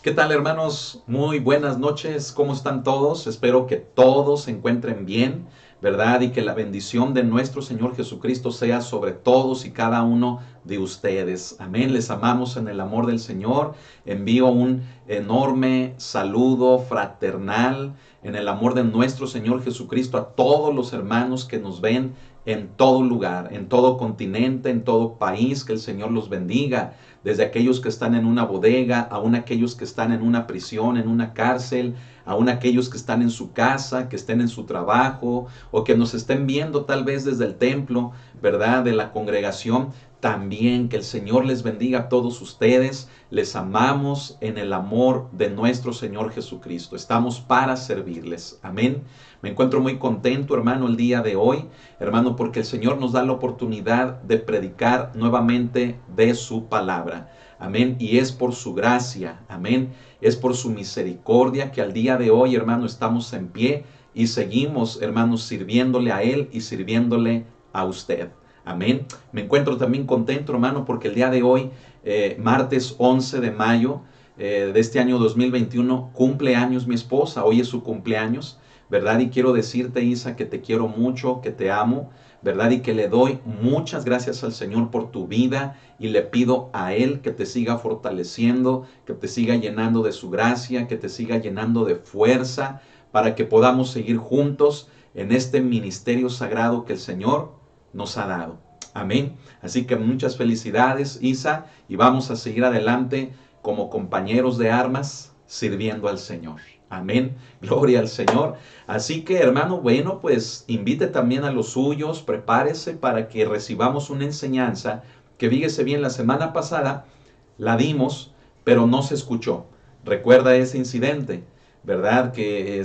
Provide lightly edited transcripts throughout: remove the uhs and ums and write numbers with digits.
¿Qué tal, hermanos? Muy buenas noches. ¿Cómo están todos? Espero que todos se encuentren bien, ¿verdad? Y que la bendición de nuestro Señor Jesucristo sea sobre todos y cada uno de ustedes. Amén. Les amamos en el amor del Señor. Envío un enorme saludo fraternal en el amor de nuestro Señor Jesucristo a todos los hermanos que nos ven en todo lugar, en todo continente, en todo país. Que el Señor los bendiga. Desde aquellos que están en una bodega, aún aquellos que están en una prisión, en una cárcel, aún aquellos que están en su casa, que estén en su trabajo, o que nos estén viendo tal vez desde el templo, ¿verdad? De la congregación. También que el Señor les bendiga a todos ustedes. Les amamos en el amor de nuestro Señor Jesucristo. Estamos para servirles. Amén. Me encuentro muy contento, hermano, el día de hoy, hermano, porque el Señor nos da la oportunidad de predicar nuevamente de su palabra. Amén. Y es por su gracia. Amén. Es por su misericordia que al día de hoy, hermano, estamos en pie y seguimos, hermanos, sirviéndole a Él y sirviéndole a usted. Amén. Me encuentro también contento, hermano, porque el día de hoy, martes 11 de mayo de este año 2021, cumple años mi esposa. Hoy es su cumpleaños, ¿verdad? Y quiero decirte, Isa, que te quiero mucho, que te amo, ¿verdad? Y que le doy muchas gracias al Señor por tu vida y le pido a Él que te siga fortaleciendo, que te siga llenando de su gracia, que te siga llenando de fuerza para que podamos seguir juntos en este ministerio sagrado que el Señor nos ha dado. Amén. Así que muchas felicidades, Isa, y vamos a seguir adelante como compañeros de armas sirviendo al Señor. Amén. Gloria al Señor. Así que, hermano, bueno, pues invite también a los suyos, prepárese para que recibamos una enseñanza que, fíjese bien, la semana pasada la dimos, pero no se escuchó. Recuerda ese incidente, ¿verdad? Que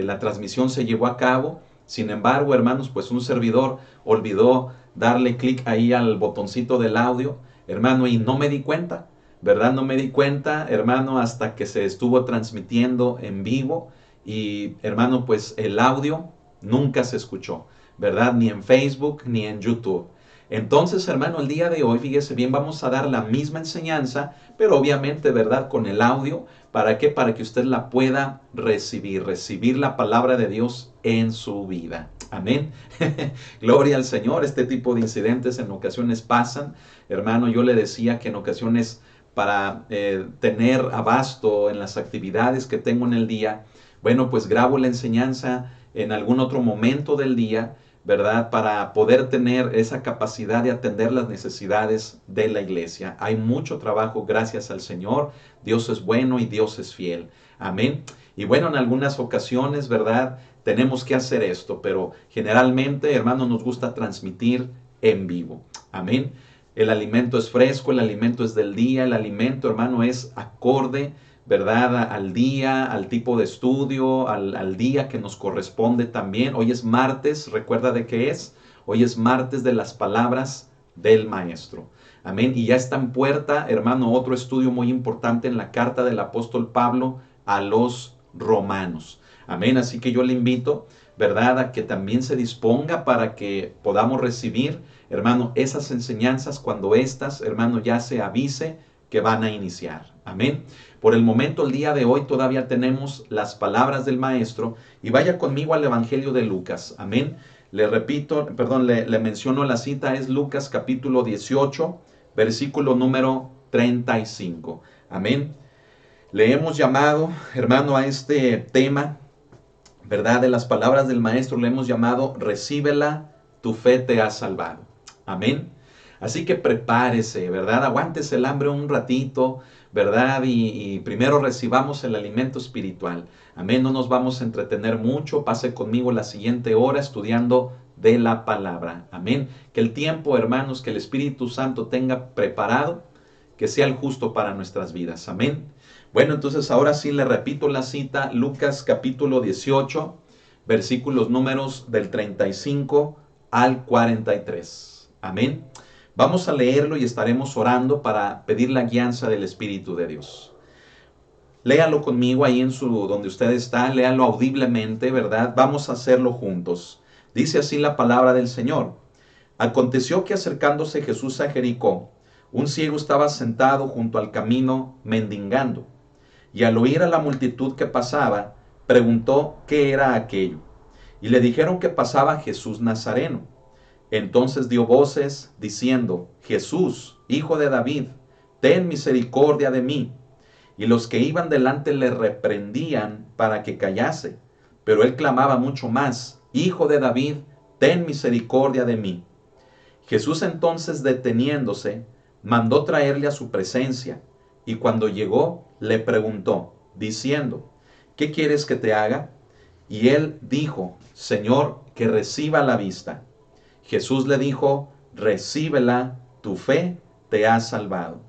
la transmisión se llevó a cabo. Sin embargo, hermanos, pues un servidor olvidó darle clic ahí al botoncito del audio, hermano, y no me di cuenta, ¿verdad? No me di cuenta, hermano, hasta que se estuvo transmitiendo en vivo y, hermano, pues el audio nunca se escuchó, ¿verdad? Ni en Facebook ni en YouTube. Entonces, hermano, el día de hoy, fíjese bien, vamos a dar la misma enseñanza, pero obviamente, ¿verdad? Con el audio. ¿Para qué? Para que usted la pueda recibir la palabra de Dios en su vida. Amén. Gloria al Señor. Este tipo de incidentes en ocasiones pasan. Hermano, yo le decía que en ocasiones para tener abasto en las actividades que tengo en el día, bueno, pues grabo la enseñanza en algún otro momento del día, ¿verdad? Para poder tener esa capacidad de atender las necesidades de la iglesia. Hay mucho trabajo, gracias al Señor. Dios es bueno y Dios es fiel. Amén. Y bueno, en algunas ocasiones, ¿verdad? Tenemos que hacer esto, pero generalmente, hermano, nos gusta transmitir en vivo. Amén. El alimento es fresco, el alimento es del día, el alimento, hermano, es acorde, ¿verdad? Al día, al tipo de estudio, al día que nos corresponde también. Hoy es martes, ¿recuerda de qué es? Hoy es martes de las palabras del Maestro. Amén. Y ya está en puerta, hermano, otro estudio muy importante en la carta del apóstol Pablo a los romanos. Amén. Así que yo le invito, ¿verdad?, a que también se disponga para que podamos recibir, hermano, esas enseñanzas cuando estas, hermano, ya se avise que van a iniciar. Amén. Por el momento, el día de hoy, todavía tenemos las palabras del Maestro. Y vaya conmigo al Evangelio de Lucas. Amén. Le repito, perdón, le menciono la cita, es Lucas capítulo 18, versículo número 35. Amén. Le hemos llamado, hermano, a este tema, ¿verdad? De las palabras del Maestro, le hemos llamado, recíbela, tu fe te ha salvado. Amén. Así que prepárese, ¿verdad? Aguántese el hambre un ratito, ¿verdad? Y primero recibamos el alimento espiritual. Amén. No nos vamos a entretener mucho. Pase conmigo la siguiente hora estudiando de la palabra. Amén. Que el tiempo, hermanos, que el Espíritu Santo tenga preparado, que sea el justo para nuestras vidas. Amén. Bueno, entonces ahora sí le repito la cita, Lucas capítulo 18, versículos números del 35 al 43. Amén. Vamos a leerlo y estaremos orando para pedir la guianza del Espíritu de Dios. Léalo conmigo ahí donde usted está, léalo audiblemente, ¿verdad? Vamos a hacerlo juntos. Dice así la palabra del Señor. Aconteció que acercándose Jesús a Jericó, un ciego estaba sentado junto al camino mendigando. y al oír a la multitud que pasaba, preguntó qué era aquello. Y le dijeron que pasaba Jesús Nazareno. Entonces dio voces diciendo: Jesús, hijo de David, ten misericordia de mí. Y los que iban delante le reprendían para que callase. Pero él clamaba mucho más: Hijo de David, ten misericordia de mí. Jesús entonces, deteniéndose, mandó traerle a su presencia, y cuando llegó le preguntó, diciendo: ¿qué quieres que te haga? Y él dijo: Señor, que reciba la vista. Jesús le dijo: recíbela, tu fe te ha salvado.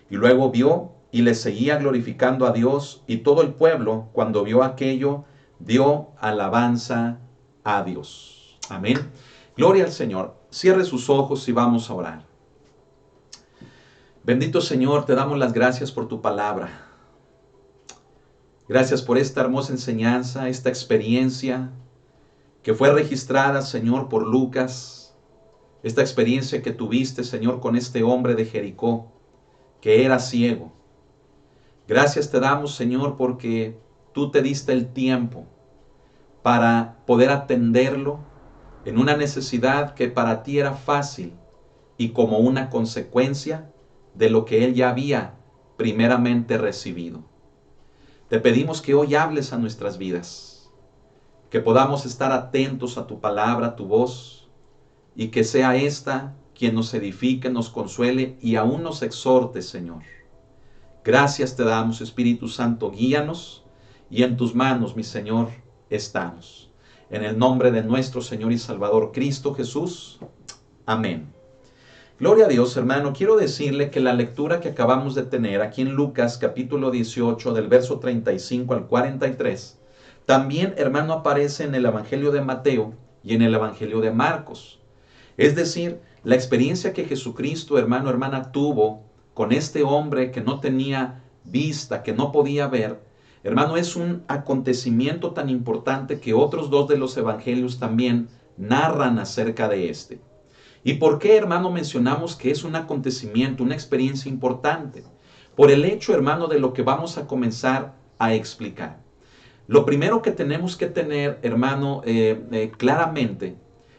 Y luego vio y le seguía glorificando a Dios, y todo el pueblo, cuando vio aquello, dio alabanza a Dios. Amén. Gloria al Señor. Cierre sus ojos y vamos a orar. Bendito Señor, te damos las gracias por tu palabra. Gracias por esta hermosa enseñanza, esta experiencia que fue registrada, Señor, por Lucas. Esta experiencia que tuviste, Señor, con este hombre de Jericó, que era ciego. Gracias te damos, Señor, porque tú te diste el tiempo para poder atenderlo en una necesidad que para ti era fácil y como una consecuencia de lo que él ya había primeramente recibido. Te pedimos que hoy hables a nuestras vidas, que podamos estar atentos a tu palabra, a tu voz, y que sea esta quien nos edifique, nos consuele y aún nos exhorte, Señor. Gracias te damos, Espíritu Santo, guíanos, y en tus manos, mi Señor, estamos. En el nombre de nuestro Señor y Salvador Cristo Jesús. Amén. Gloria a Dios, hermano. Quiero decirle que la lectura que acabamos de tener aquí en Lucas capítulo 18, del verso 35 al 43, también, hermano, aparece en el Evangelio de Mateo y en el Evangelio de Marcos. Es decir, la experiencia que Jesucristo, hermano, hermana, tuvo con este hombre que no tenía vista, que no podía ver, hermano, es un acontecimiento tan importante que otros dos de los evangelios también narran acerca de este. ¿Y por qué, hermano, mencionamos que es un acontecimiento, una experiencia importante? Por el hecho, hermano, de lo que vamos a comenzar a explicar. Lo primero que tenemos que tener, hermano, claramente,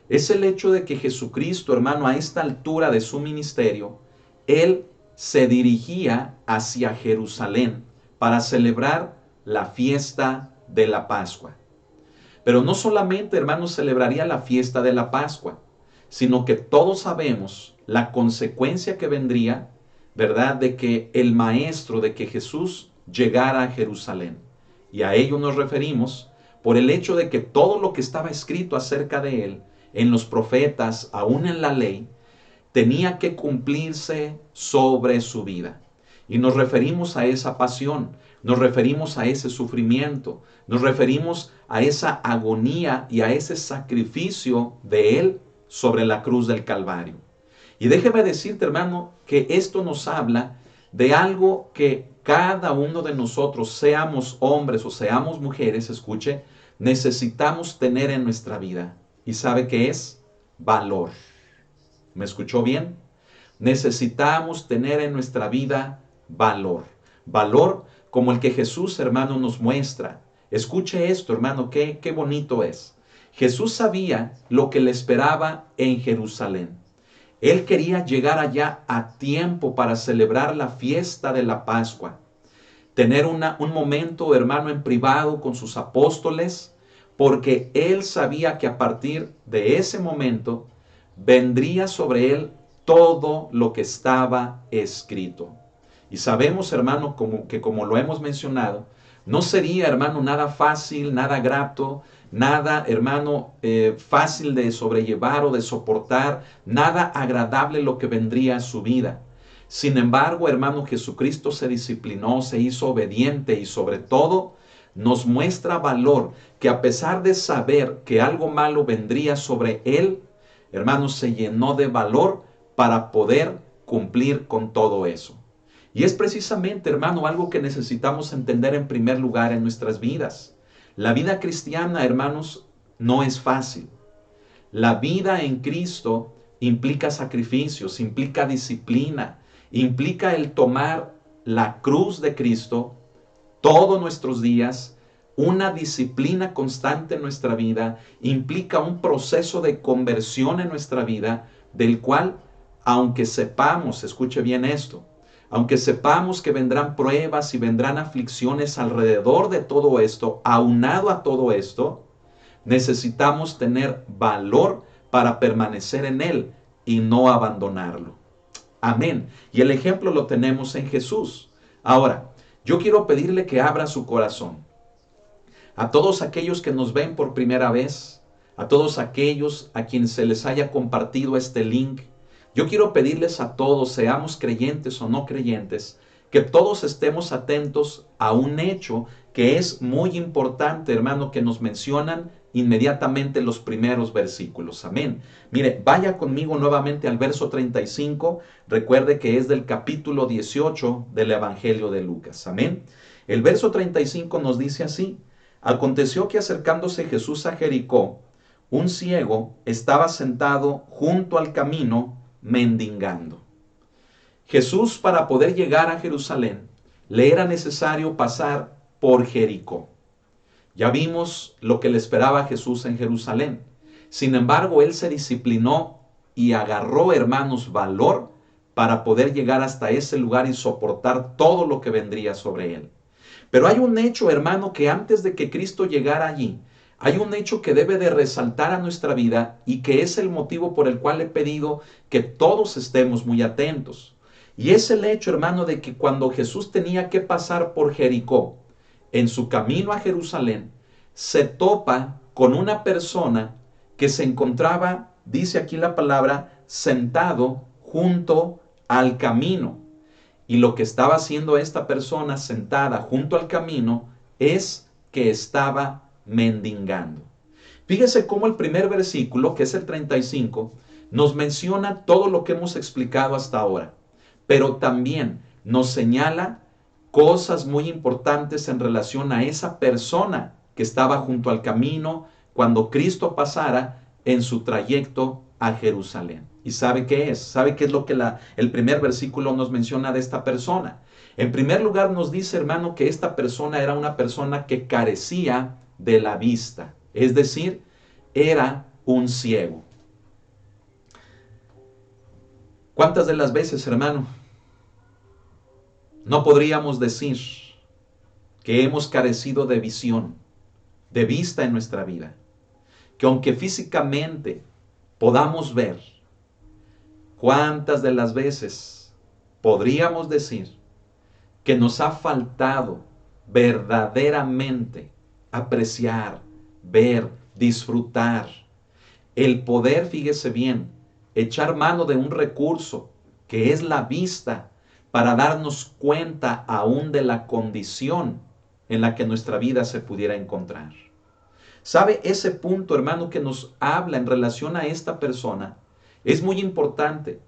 es el hecho de que Jesucristo, hermano, a esta altura de su ministerio, él se dirigía hacia Jerusalén para celebrar la fiesta de la Pascua. Pero no solamente, hermano, celebraría la fiesta de la Pascua, sino que todos sabemos la consecuencia que vendría, ¿verdad?, de que el Maestro, de que Jesús llegara a Jerusalén. Y a ello nos referimos por el hecho de que todo lo que estaba escrito acerca de él, en los profetas, aún en la ley, tenía que cumplirse sobre su vida. Y nos referimos a esa pasión, nos referimos a ese sufrimiento, nos referimos a esa agonía y a ese sacrificio de él sobre la cruz del Calvario. Y déjeme decirte, hermano, que esto nos habla de algo que cada uno de nosotros, seamos hombres o seamos mujeres, escuche, necesitamos tener en nuestra vida. ¿Y sabe qué es? Valor. ¿Me escuchó bien? Necesitamos tener en nuestra vida valor. Valor como el que Jesús, hermano, nos muestra. Escuche esto, hermano, qué bonito es. Jesús sabía lo que le esperaba en Jerusalén. Él quería llegar allá a tiempo para celebrar la fiesta de la Pascua. Tener un momento, hermano, en privado con sus apóstoles, porque él sabía que a partir de ese momento vendría sobre él todo lo que estaba escrito. Y sabemos, hermano, como lo hemos mencionado, no sería, hermano, nada fácil, nada grato, nada, hermano, fácil de sobrellevar o de soportar, nada agradable lo que vendría a su vida. Sin embargo, hermano, Jesucristo se disciplinó, se hizo obediente y sobre todo nos muestra valor, que a pesar de saber que algo malo vendría sobre él, hermano, se llenó de valor para poder cumplir con todo eso. Y es precisamente, hermano, algo que necesitamos entender en primer lugar en nuestras vidas. La vida cristiana, hermanos, no es fácil. La vida en Cristo implica sacrificios, implica disciplina, implica el tomar la cruz de Cristo todos nuestros días, una disciplina constante en nuestra vida, implica un proceso de conversión en nuestra vida, del cual, aunque sepamos, escuche bien esto, aunque sepamos que vendrán pruebas y vendrán aflicciones alrededor de todo esto, aunado a todo esto, necesitamos tener valor para permanecer en él y no abandonarlo. Amén. Y el ejemplo lo tenemos en Jesús. Ahora, yo quiero pedirle que abra su corazón. A todos aquellos que nos ven por primera vez, a todos aquellos a quienes se les haya compartido este link, yo quiero pedirles a todos, seamos creyentes o no creyentes, que todos estemos atentos a un hecho que es muy importante, hermano, que nos mencionan inmediatamente los primeros versículos. Amén. Mire, vaya conmigo nuevamente al verso 35. Recuerde que es del capítulo 18 del Evangelio de Lucas. Amén. El verso 35 nos dice así: aconteció que acercándose Jesús a Jericó, un ciego estaba sentado junto al camino mendigando. Jesús, para poder llegar a Jerusalén, le era necesario pasar por Jericó. Ya vimos lo que le esperaba a Jesús en Jerusalén. Sin embargo, él se disciplinó y agarró, hermanos, valor para poder llegar hasta ese lugar y soportar todo lo que vendría sobre él. Pero hay un hecho, hermano, que antes de que Cristo llegara allí, hay un hecho que debe de resaltar a nuestra vida y que es el motivo por el cual he pedido que todos estemos muy atentos. Y es el hecho, hermano, de que cuando Jesús tenía que pasar por Jericó, en su camino a Jerusalén, se topa con una persona que se encontraba, dice aquí la palabra, sentado junto al camino. Y lo que estaba haciendo esta persona sentada junto al camino es que estaba mendigando. Fíjese cómo el primer versículo, que es el 35, nos menciona todo lo que hemos explicado hasta ahora, pero también nos señala cosas muy importantes en relación a esa persona que estaba junto al camino cuando Cristo pasara en su trayecto a Jerusalén. ¿Y sabe qué es? ¿Sabe qué es lo que el primer versículo nos menciona de esta persona? En primer lugar nos dice, hermano, que esta persona era una persona que carecía de la vista. Es decir, era un ciego. ¿Cuántas de las veces, hermano, no podríamos decir que hemos carecido de visión, de vista en nuestra vida? Que aunque físicamente podamos ver, ¿cuántas de las veces podríamos decir que nos ha faltado verdaderamente apreciar, ver, disfrutar, el poder, fíjese bien, echar mano de un recurso que es la vista para darnos cuenta aún de la condición en la que nuestra vida se pudiera encontrar? ¿Sabe? Ese punto, hermano, que nos habla en relación a esta persona es muy importante,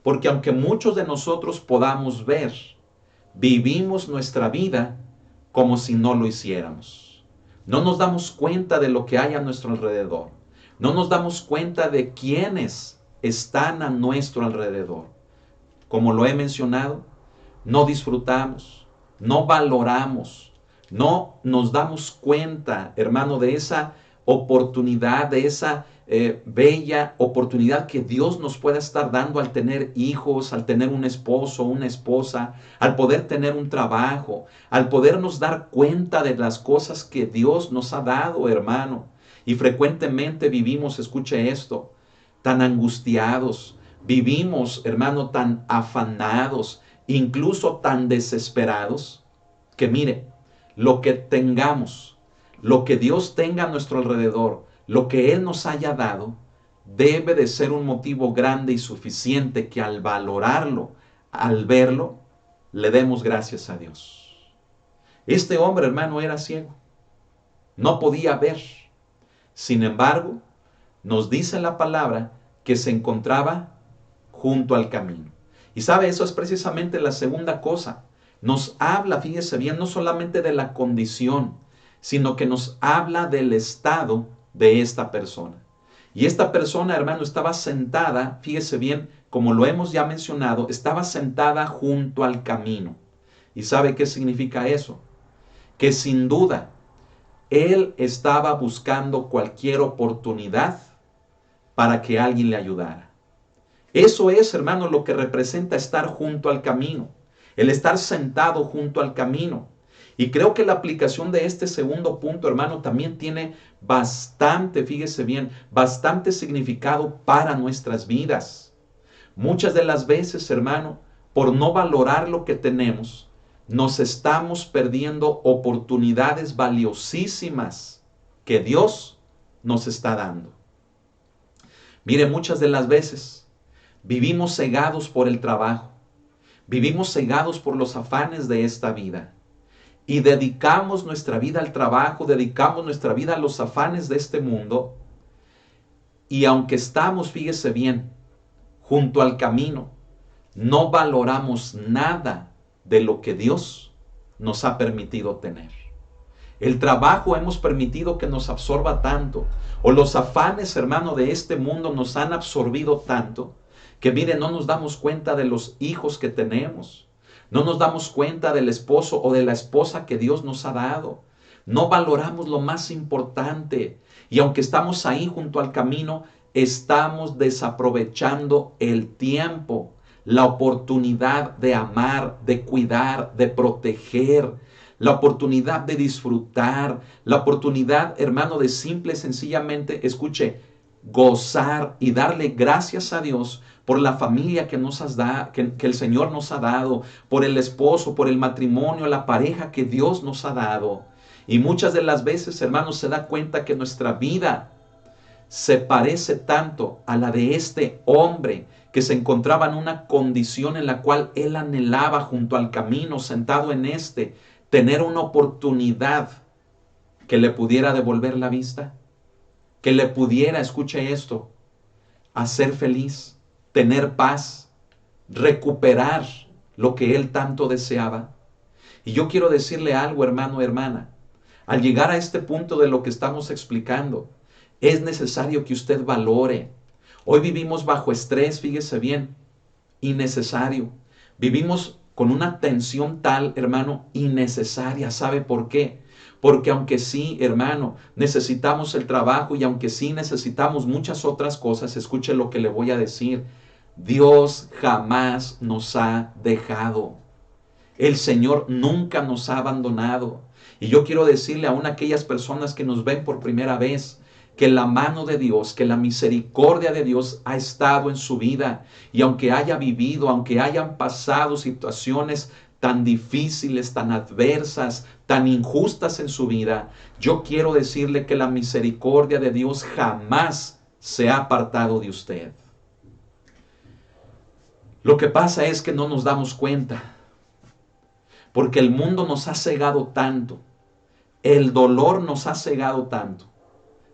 porque aunque muchos de nosotros podamos ver, vivimos nuestra vida como si no lo hiciéramos. No nos damos cuenta de lo que hay a nuestro alrededor. No nos damos cuenta de quiénes están a nuestro alrededor. Como lo he mencionado, no disfrutamos, no valoramos, no nos damos cuenta, hermano, de esa oportunidad, de esa bella oportunidad que Dios nos pueda estar dando al tener hijos, al tener un esposo, una esposa, al poder tener un trabajo, al podernos dar cuenta de las cosas que Dios nos ha dado, hermano. Y frecuentemente vivimos, escuche esto, tan angustiados, vivimos, hermano, tan afanados, incluso tan desesperados, que mire, lo que tengamos, lo que Dios tenga a nuestro alrededor, lo que Él nos haya dado, debe de ser un motivo grande y suficiente que al valorarlo, al verlo, le demos gracias a Dios. Este hombre, hermano, era ciego, no podía ver. Sin embargo, nos dice la palabra que se encontraba junto al camino. Y sabe, eso es precisamente la segunda cosa. Nos habla, fíjese bien, no solamente de la condición, sino que nos habla del estado de esta persona. Y esta persona, hermano, estaba sentada, fíjese bien, como lo hemos ya mencionado, estaba sentada junto al camino. ¿Y sabe qué significa eso? que sin duda él estaba buscando cualquier oportunidad para que alguien le ayudara. Eso es, hermano, lo que representa estar junto al camino, el estar sentado junto al camino. Y creo que la aplicación de este segundo punto, hermano, también tiene bastante, fíjese bien, bastante significado para nuestras vidas. Muchas de las veces, hermano, por no valorar lo que tenemos, nos estamos perdiendo oportunidades valiosísimas que Dios nos está dando. Mire, muchas de las veces vivimos cegados por el trabajo, vivimos cegados por los afanes de esta vida y dedicamos nuestra vida al trabajo, dedicamos nuestra vida a los afanes de este mundo y aunque estamos, fíjese bien, junto al camino, no valoramos nada de lo que Dios nos ha permitido tener. El trabajo hemos permitido que nos absorba tanto, o los afanes, hermano, de este mundo nos han absorbido tanto, que mire, no nos damos cuenta de los hijos que tenemos, no nos damos cuenta del esposo o de la esposa que Dios nos ha dado, no valoramos lo más importante, y aunque estamos ahí junto al camino, estamos desaprovechando el tiempo, la oportunidad de amar, de cuidar, de proteger, la oportunidad de disfrutar, la oportunidad, hermano, de simple y sencillamente, escuche, gozar y darle gracias a Dios por la familia que que el Señor nos ha dado, por el esposo, por el matrimonio, la pareja que Dios nos ha dado. Y muchas de las veces, hermanos, se da cuenta que nuestra vida se parece tanto a la de este hombre que se encontraba en una condición en la cual él anhelaba junto al camino, sentado en tener una oportunidad que le pudiera devolver la vista, que le pudiera, escuche esto, hacer feliz, tener paz, recuperar lo que él tanto deseaba. Y yo quiero decirle algo, hermano, hermana, al llegar a este punto de lo que estamos explicando, es necesario que usted valore. Hoy vivimos bajo estrés, fíjese bien, innecesario. Vivimos con una tensión tal, hermano, innecesaria. ¿Sabe por qué? Porque aunque sí, hermano, necesitamos el trabajo y aunque sí necesitamos muchas otras cosas, escuche lo que le voy a decir. Dios jamás nos ha dejado. El Señor nunca nos ha abandonado. Y yo quiero decirle aún a aquellas personas que nos ven por primera vez, que la mano de Dios, que la misericordia de Dios ha estado en su vida. Y aunque haya vivido, aunque hayan pasado situaciones tan difíciles, tan adversas, tan injustas en su vida, yo quiero decirle que la misericordia de Dios jamás se ha apartado de usted. Lo que pasa es que no nos damos cuenta, porque el mundo nos ha cegado tanto, el dolor nos ha cegado tanto,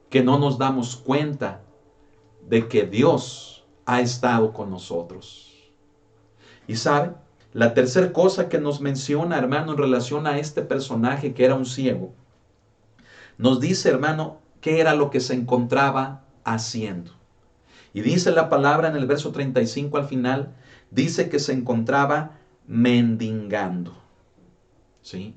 que no nos damos cuenta de que Dios ha estado con nosotros. Y sabe, la tercera cosa que nos menciona, hermano, en relación a este personaje que era un ciego, nos dice, hermano, qué era lo que se encontraba haciendo. Y dice la palabra en el verso 35 al final, dice que se encontraba mendigando. ¿Sí?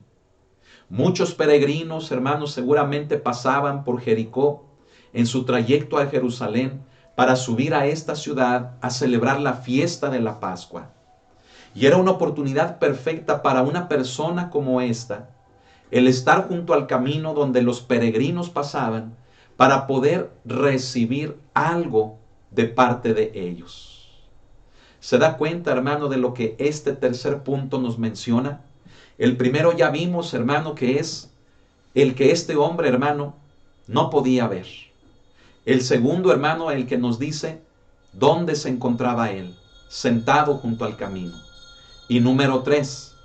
Muchos peregrinos, hermanos, seguramente pasaban por Jericó en su trayecto a Jerusalén para subir a esta ciudad a celebrar la fiesta de la Pascua. Y era una oportunidad perfecta para una persona como esta, el estar junto al camino donde los peregrinos pasaban para poder recibir algo de parte de ellos. ¿Se da cuenta, hermano, de lo que este tercer punto nos menciona? El primero ya vimos, hermano, que es el que este hombre, hermano, no podía ver. El segundo, hermano, el que nos dice dónde se encontraba él, sentado junto al camino. Y número 3,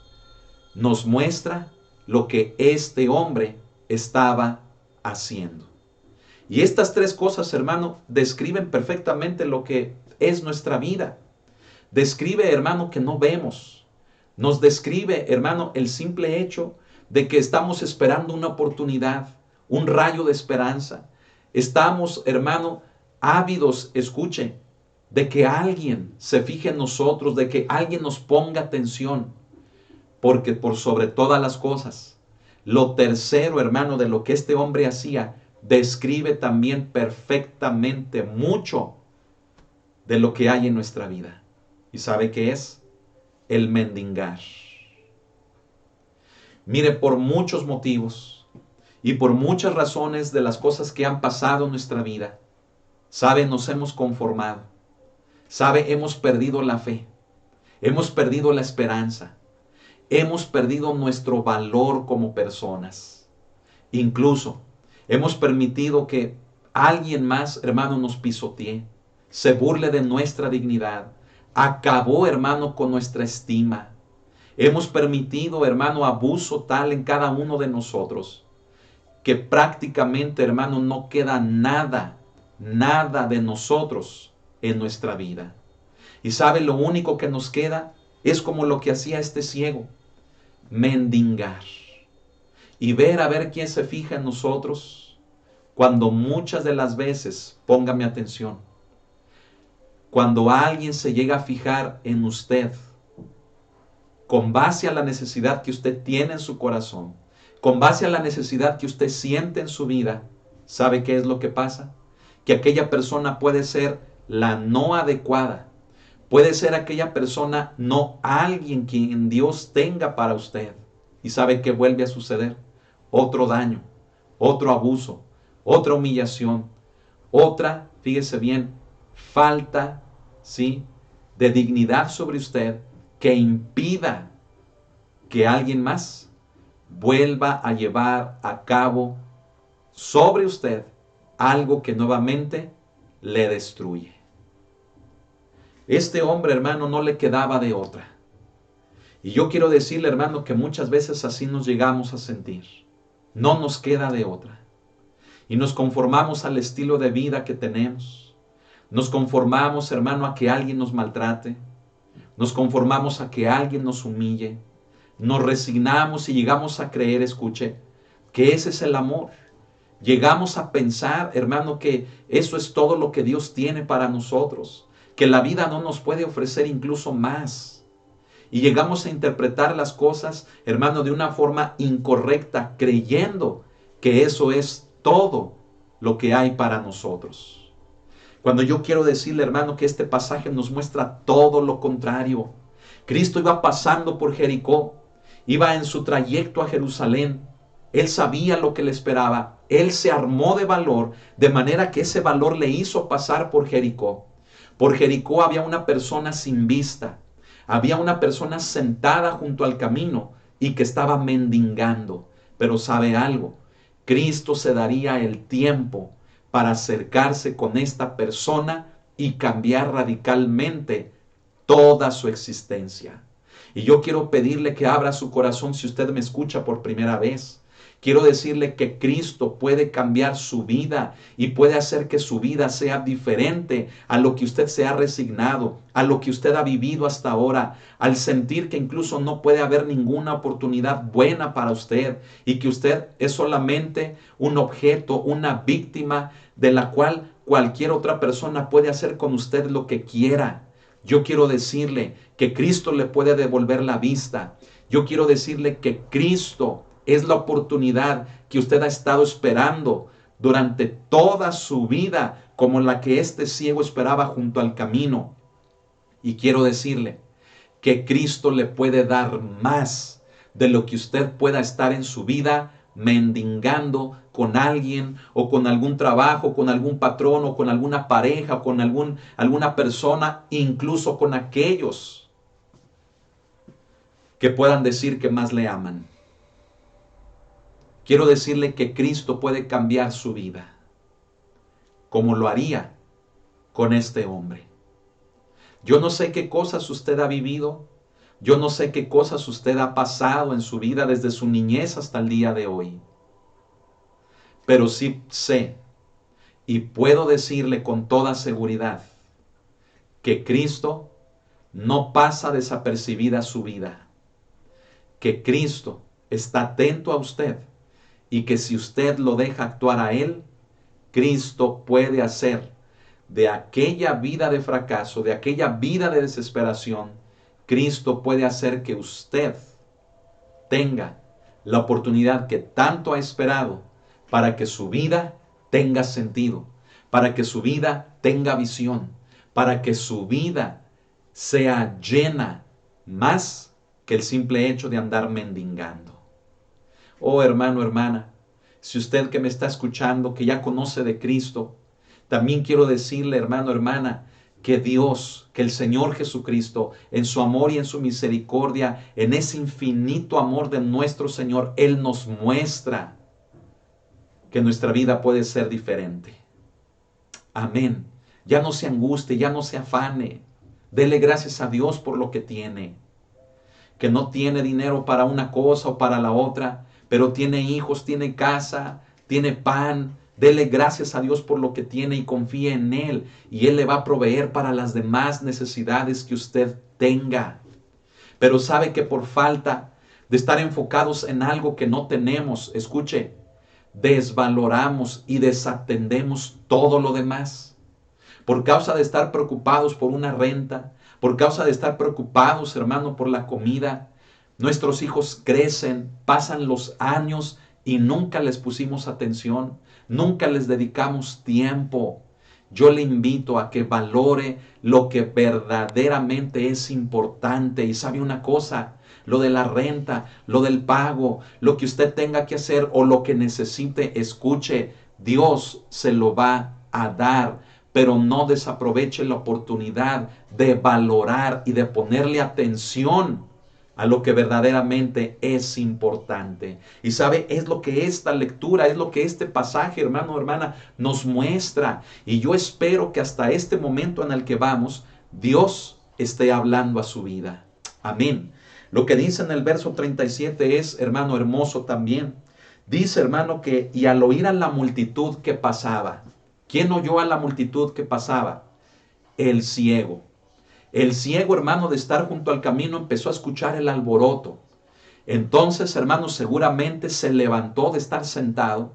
nos muestra lo que este hombre estaba haciendo. Y estas 3 cosas, hermano, describen perfectamente lo que es nuestra vida. Describe, hermano, que no vemos. Nos describe, hermano, el simple hecho de que estamos esperando una oportunidad, un rayo de esperanza. Estamos, hermano, ávidos, escuchen, de que alguien se fije en nosotros, de que alguien nos ponga atención. Porque por sobre todas las cosas, lo tercero, hermano, de lo que este hombre hacía, describe también perfectamente mucho de lo que hay en nuestra vida. ¿Y sabe qué es? El mendigar. Mire, por muchos motivos y por muchas razones de las cosas que han pasado en nuestra vida, sabe, nos hemos conformado. Sabe, hemos perdido la fe. Hemos perdido la esperanza. Hemos perdido nuestro valor como personas. Incluso hemos permitido que alguien más, hermano, nos pisotee, se burle de nuestra dignidad. Acabó, hermano, con nuestra estima. Hemos permitido, hermano, abuso tal en cada uno de nosotros que prácticamente, hermano, no queda nada, nada de nosotros en nuestra vida. Y sabe, lo único que nos queda es como lo que hacía este ciego, mendigar. Y ver a ver quién se fija en nosotros, cuando muchas de las veces, póngame atención, cuando alguien se llega a fijar en usted, con base a la necesidad que usted tiene en su corazón, con base a la necesidad que usted siente en su vida, ¿sabe qué es lo que pasa? Que aquella persona puede ser la no adecuada, puede ser aquella persona no alguien quien Dios tenga para usted. ¿Y sabe qué vuelve a suceder? Otro daño, otro abuso, otra humillación, otra, fíjese bien, falta, ¿sí?, de dignidad sobre usted que impida que alguien más vuelva a llevar a cabo sobre usted algo que nuevamente le destruye. Este hombre, hermano, no le quedaba de otra. Y yo quiero decirle, hermano, que muchas veces así nos llegamos a sentir. No nos queda de otra. Y nos conformamos al estilo de vida que tenemos. Nos conformamos, hermano, a que alguien nos maltrate. Nos conformamos a que alguien nos humille. Nos resignamos y llegamos a creer, escuche, que ese es el amor. Llegamos a pensar, hermano, que eso es todo lo que Dios tiene para nosotros, que la vida no nos puede ofrecer incluso más. Y llegamos a interpretar las cosas, hermano, de una forma incorrecta, creyendo que eso es todo lo que hay para nosotros. Cuando yo quiero decirle, hermano, que este pasaje nos muestra todo lo contrario. Cristo iba pasando por Jericó, iba en su trayecto a Jerusalén. Él sabía lo que le esperaba. Él se armó de valor, de manera que ese valor le hizo pasar por Jericó. Por Jericó había una persona sin vista. Había una persona sentada junto al camino y que estaba mendigando. Pero ¿sabe algo? Cristo se daría el tiempo para acercarse con esta persona y cambiar radicalmente toda su existencia. Y yo quiero pedirle que abra su corazón si usted me escucha por primera vez. Quiero decirle que Cristo puede cambiar su vida y puede hacer que su vida sea diferente a lo que usted se ha resignado, a lo que usted ha vivido hasta ahora, al sentir que incluso no puede haber ninguna oportunidad buena para usted y que usted es solamente un objeto, una víctima de la cual cualquier otra persona puede hacer con usted lo que quiera. Yo quiero decirle que Cristo le puede devolver la vista. Yo quiero decirle que Cristo es la oportunidad que usted ha estado esperando durante toda su vida, como la que este ciego esperaba junto al camino. Y quiero decirle que Cristo le puede dar más de lo que usted pueda estar en su vida mendigando con alguien o con algún trabajo, con algún patrón o con alguna pareja o con alguna persona, incluso con aquellos que puedan decir que más le aman. Quiero decirle que Cristo puede cambiar su vida, como lo haría con este hombre. Yo no sé qué cosas usted ha vivido, yo no sé qué cosas usted ha pasado en su vida desde su niñez hasta el día de hoy. Pero sí sé y puedo decirle con toda seguridad que Cristo no pasa desapercibida su vida, que Cristo está atento a usted y que si usted lo deja actuar a Él, Cristo puede hacer de aquella vida de fracaso, de aquella vida de desesperación, Cristo puede hacer que usted tenga la oportunidad que tanto ha esperado para que su vida tenga sentido, para que su vida tenga visión, para que su vida sea llena más que el simple hecho de andar mendigando. Oh hermano, hermana, si usted que me está escuchando, que ya conoce de Cristo, también quiero decirle, hermano, hermana, que Dios, que el Señor Jesucristo, en su amor y en su misericordia, en ese infinito amor de nuestro Señor, Él nos muestra que nuestra vida puede ser diferente. Amén. Ya no se angustie, ya no se afane. Dele gracias a Dios por lo que tiene. Que no tiene dinero para una cosa o para la otra, pero tiene hijos, tiene casa, tiene pan. Dele gracias a Dios por lo que tiene y confíe en Él. Y Él le va a proveer para las demás necesidades que usted tenga. Pero sabe que por falta de estar enfocados en algo que no tenemos, escuche, desvaloramos y desatendemos todo lo demás. Por causa de estar preocupados por una renta, por causa de estar preocupados, hermano, por la comida, nuestros hijos crecen, pasan los años y nunca les pusimos atención, nunca les dedicamos tiempo. Yo le invito a que valore lo que verdaderamente es importante. Y sabe una cosa, lo de la renta, lo del pago, lo que usted tenga que hacer o lo que necesite, escuche, Dios se lo va a dar. Pero no desaproveche la oportunidad de valorar y de ponerle atención a lo que verdaderamente es importante. Y sabe, es lo que esta lectura, es lo que este pasaje, hermano, hermana, nos muestra. Y yo espero que hasta este momento en el que vamos, Dios esté hablando a su vida. Amén. Lo que dice en el verso 37 es, hermano, hermoso también. Dice, hermano, que y al oír a la multitud que pasaba. ¿Quién oyó a la multitud que pasaba? El ciego. El ciego, hermano, de estar junto al camino, empezó a escuchar el alboroto. Entonces, hermano, seguramente se levantó de estar sentado,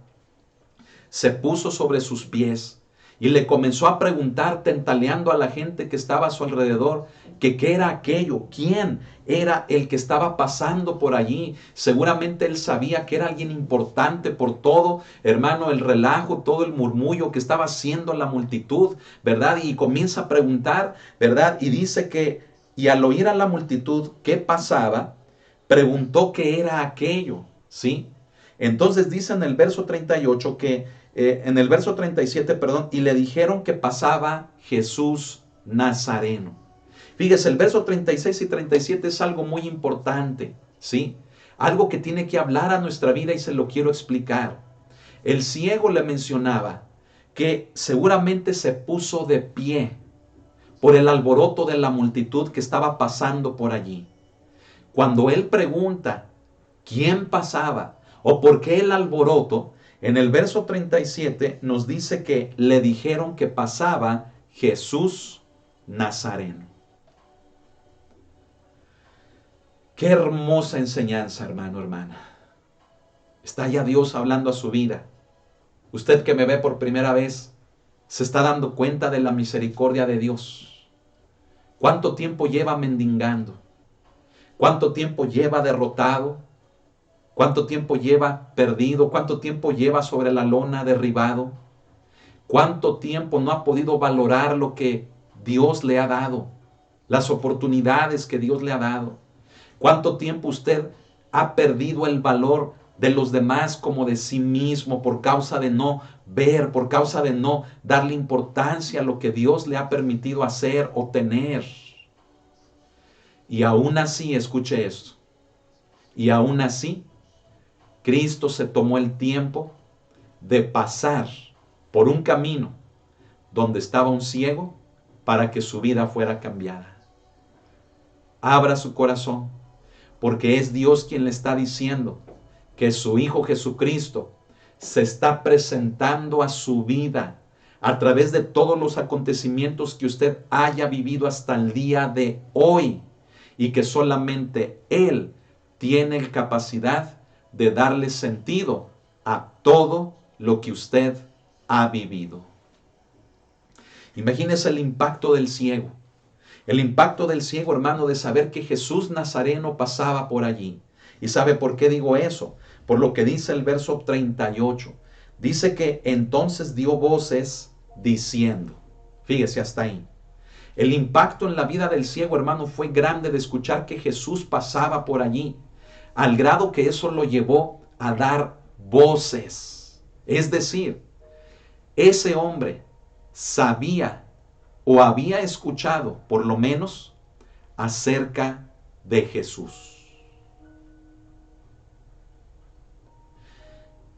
se puso sobre sus pies y le comenzó a preguntar, tentaleando a la gente que estaba a su alrededor, que qué era aquello, quién era el que estaba pasando por allí. Seguramente él sabía que era alguien importante por todo, hermano, el relajo, todo el murmullo que estaba haciendo la multitud, ¿verdad? Y comienza a preguntar, ¿verdad? Y dice que, y al oír a la multitud qué pasaba, preguntó qué era aquello, ¿sí? Entonces dice en el verso 38 que, en el verso 37, perdón, y le dijeron que pasaba Jesús Nazareno. Fíjese, el verso 36 y 37 es algo muy importante, ¿sí? Algo que tiene que hablar a nuestra vida y se lo quiero explicar. El ciego le mencionaba que seguramente se puso de pie por el alboroto de la multitud que estaba pasando por allí. Cuando él pregunta quién pasaba o por qué el alboroto, en el verso 37 nos dice que le dijeron que pasaba Jesús Nazareno. Qué hermosa enseñanza, hermano, hermana. Está ya Dios hablando a su vida. Usted que me ve por primera vez, se está dando cuenta de la misericordia de Dios. ¿Cuánto tiempo lleva mendigando? ¿Cuánto tiempo lleva derrotado? ¿Cuánto tiempo lleva perdido? ¿Cuánto tiempo lleva sobre la lona derribado? ¿Cuánto tiempo no ha podido valorar lo que Dios le ha dado? Las oportunidades que Dios le ha dado. ¿Cuánto tiempo usted ha perdido el valor de los demás como de sí mismo por causa de no ver, por causa de no darle importancia a lo que Dios le ha permitido hacer o tener? Y aún así, escuche esto, y aún así, Cristo se tomó el tiempo de pasar por un camino donde estaba un ciego para que su vida fuera cambiada. Abra su corazón, porque es Dios quien le está diciendo que su Hijo Jesucristo se está presentando a su vida a través de todos los acontecimientos que usted haya vivido hasta el día de hoy, y que solamente Él tiene capacidad de darle sentido a todo lo que usted ha vivido. Imagínese el impacto del ciego. El impacto del ciego, hermano, de saber que Jesús Nazareno pasaba por allí. ¿Y sabe por qué digo eso? Por lo que dice el verso 38. Dice que entonces dio voces diciendo. Fíjese hasta ahí. El impacto en la vida del ciego, hermano, fue grande de escuchar que Jesús pasaba por allí, al grado que eso lo llevó a dar voces. Es decir, ese hombre sabía o había escuchado, por lo menos, acerca de Jesús.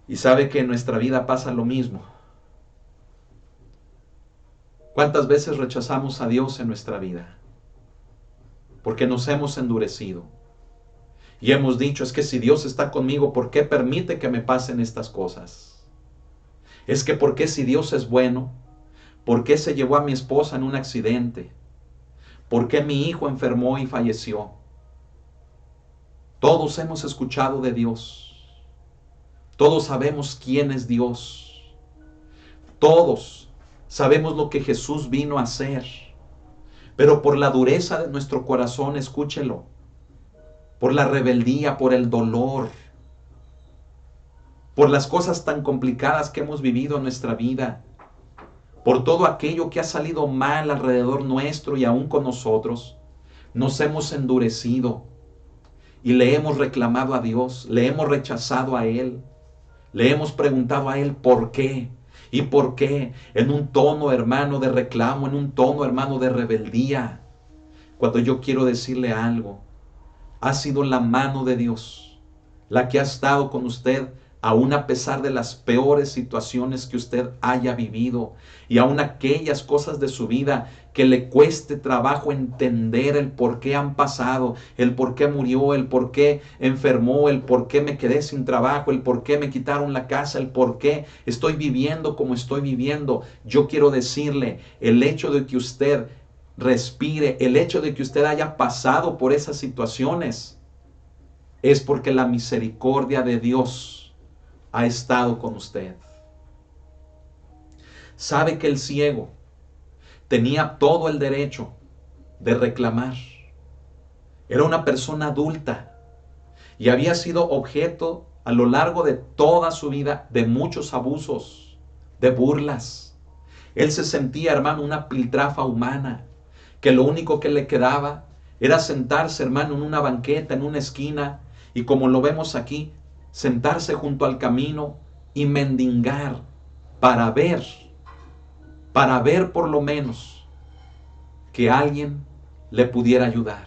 Y sabe que en nuestra vida pasa lo mismo. ¿Cuántas veces rechazamos a Dios en nuestra vida? Porque nos hemos endurecido. Y hemos dicho, es que si Dios está conmigo, ¿por qué permite que me pasen estas cosas? Es que ¿por qué si Dios es bueno? ¿Por qué se llevó a mi esposa en un accidente? ¿Por qué mi hijo enfermó y falleció? Todos hemos escuchado de Dios. Todos sabemos quién es Dios. Todos sabemos lo que Jesús vino a hacer. Pero por la dureza de nuestro corazón, escúchelo, por la rebeldía, por el dolor, por las cosas tan complicadas que hemos vivido en nuestra vida, por todo aquello que ha salido mal alrededor nuestro y aún con nosotros, nos hemos endurecido y le hemos reclamado a Dios, le hemos rechazado a Él, le hemos preguntado a Él por qué. ¿Y por qué? En un tono, hermano, de reclamo, en un tono, hermano, de rebeldía. Cuando yo quiero decirle algo, ha sido la mano de Dios la que ha estado con usted, aún a pesar de las peores situaciones que usted haya vivido y aún aquellas cosas de su vida que le cueste trabajo entender el por qué han pasado, el por qué murió, el por qué enfermó, el por qué me quedé sin trabajo, el por qué me quitaron la casa, el por qué estoy viviendo como estoy viviendo. Yo quiero decirle, el hecho de que usted respire, el hecho de que usted haya pasado por esas situaciones, es porque la misericordia de Dios ha estado con usted. Sabe que el ciego tenía todo el derecho de reclamar. Era una persona adulta y había sido objeto a lo largo de toda su vida de muchos abusos, de burlas. Él se sentía, hermano, una piltrafa humana, que lo único que le quedaba era sentarse, hermano, en una banqueta, en una esquina, y como lo vemos aquí, sentarse junto al camino y mendigar para ver por lo menos que alguien le pudiera ayudar.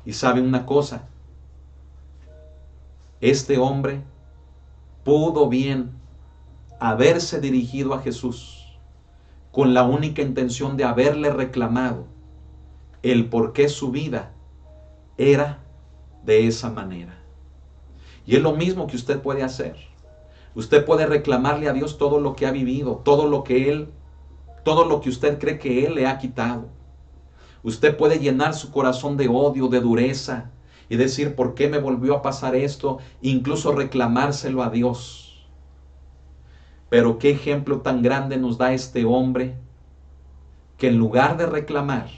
Y sabe una cosa, este hombre pudo bien haberse dirigido a Jesús con la única intención de haberle reclamado el por qué su vida era de esa manera. Y es lo mismo que usted puede hacer. Usted puede reclamarle a Dios todo lo que ha vivido, todo lo que usted cree que Él le ha quitado. Usted puede llenar su corazón de odio, de dureza y decir, ¿por qué me volvió a pasar esto? Incluso reclamárselo a Dios. Pero qué ejemplo tan grande nos da este hombre, que en lugar de reclamar,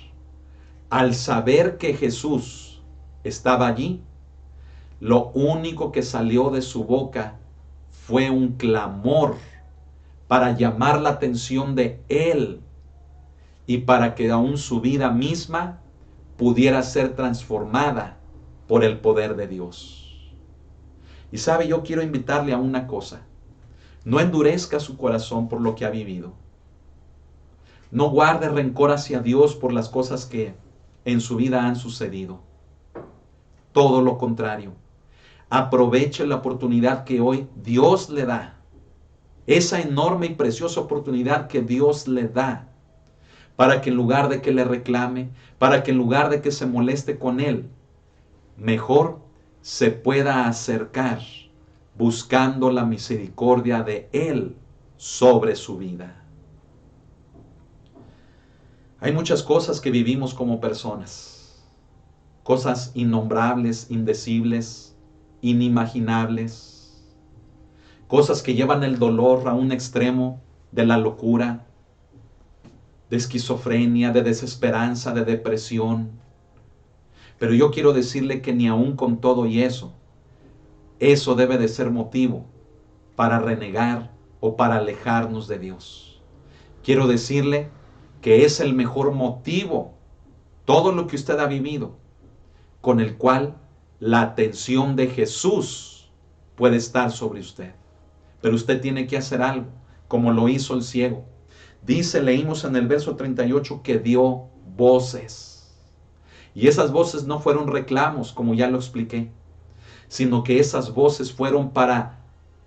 al saber que Jesús estaba allí, lo único que salió de su boca fue un clamor para llamar la atención de Él y para que aún su vida misma pudiera ser transformada por el poder de Dios. Y sabe, yo quiero invitarle a una cosa. No endurezca su corazón por lo que ha vivido. No guarde rencor hacia Dios por las cosas que en su vida han sucedido. Todo lo contrario. Aproveche la oportunidad que hoy Dios le da. Esa enorme y preciosa oportunidad que Dios le da, para que en lugar de que le reclame, para que en lugar de que se moleste con Él, mejor se pueda acercar buscando la misericordia de Él sobre su vida. Hay muchas cosas que vivimos como personas, cosas innombrables, indecibles, inimaginables, cosas que llevan el dolor a un extremo de la locura, de esquizofrenia, de desesperanza, de depresión. Pero yo quiero decirle que ni aún con todo y eso, eso debe de ser motivo para renegar o para alejarnos de Dios. Quiero decirle que es el mejor motivo, todo lo que usted ha vivido, con el cual la atención de Jesús puede estar sobre usted. Pero usted tiene que hacer algo, como lo hizo el ciego. Dice, leímos en el verso 38 que dio voces. Y esas voces no fueron reclamos, como ya lo expliqué, sino que esas voces fueron para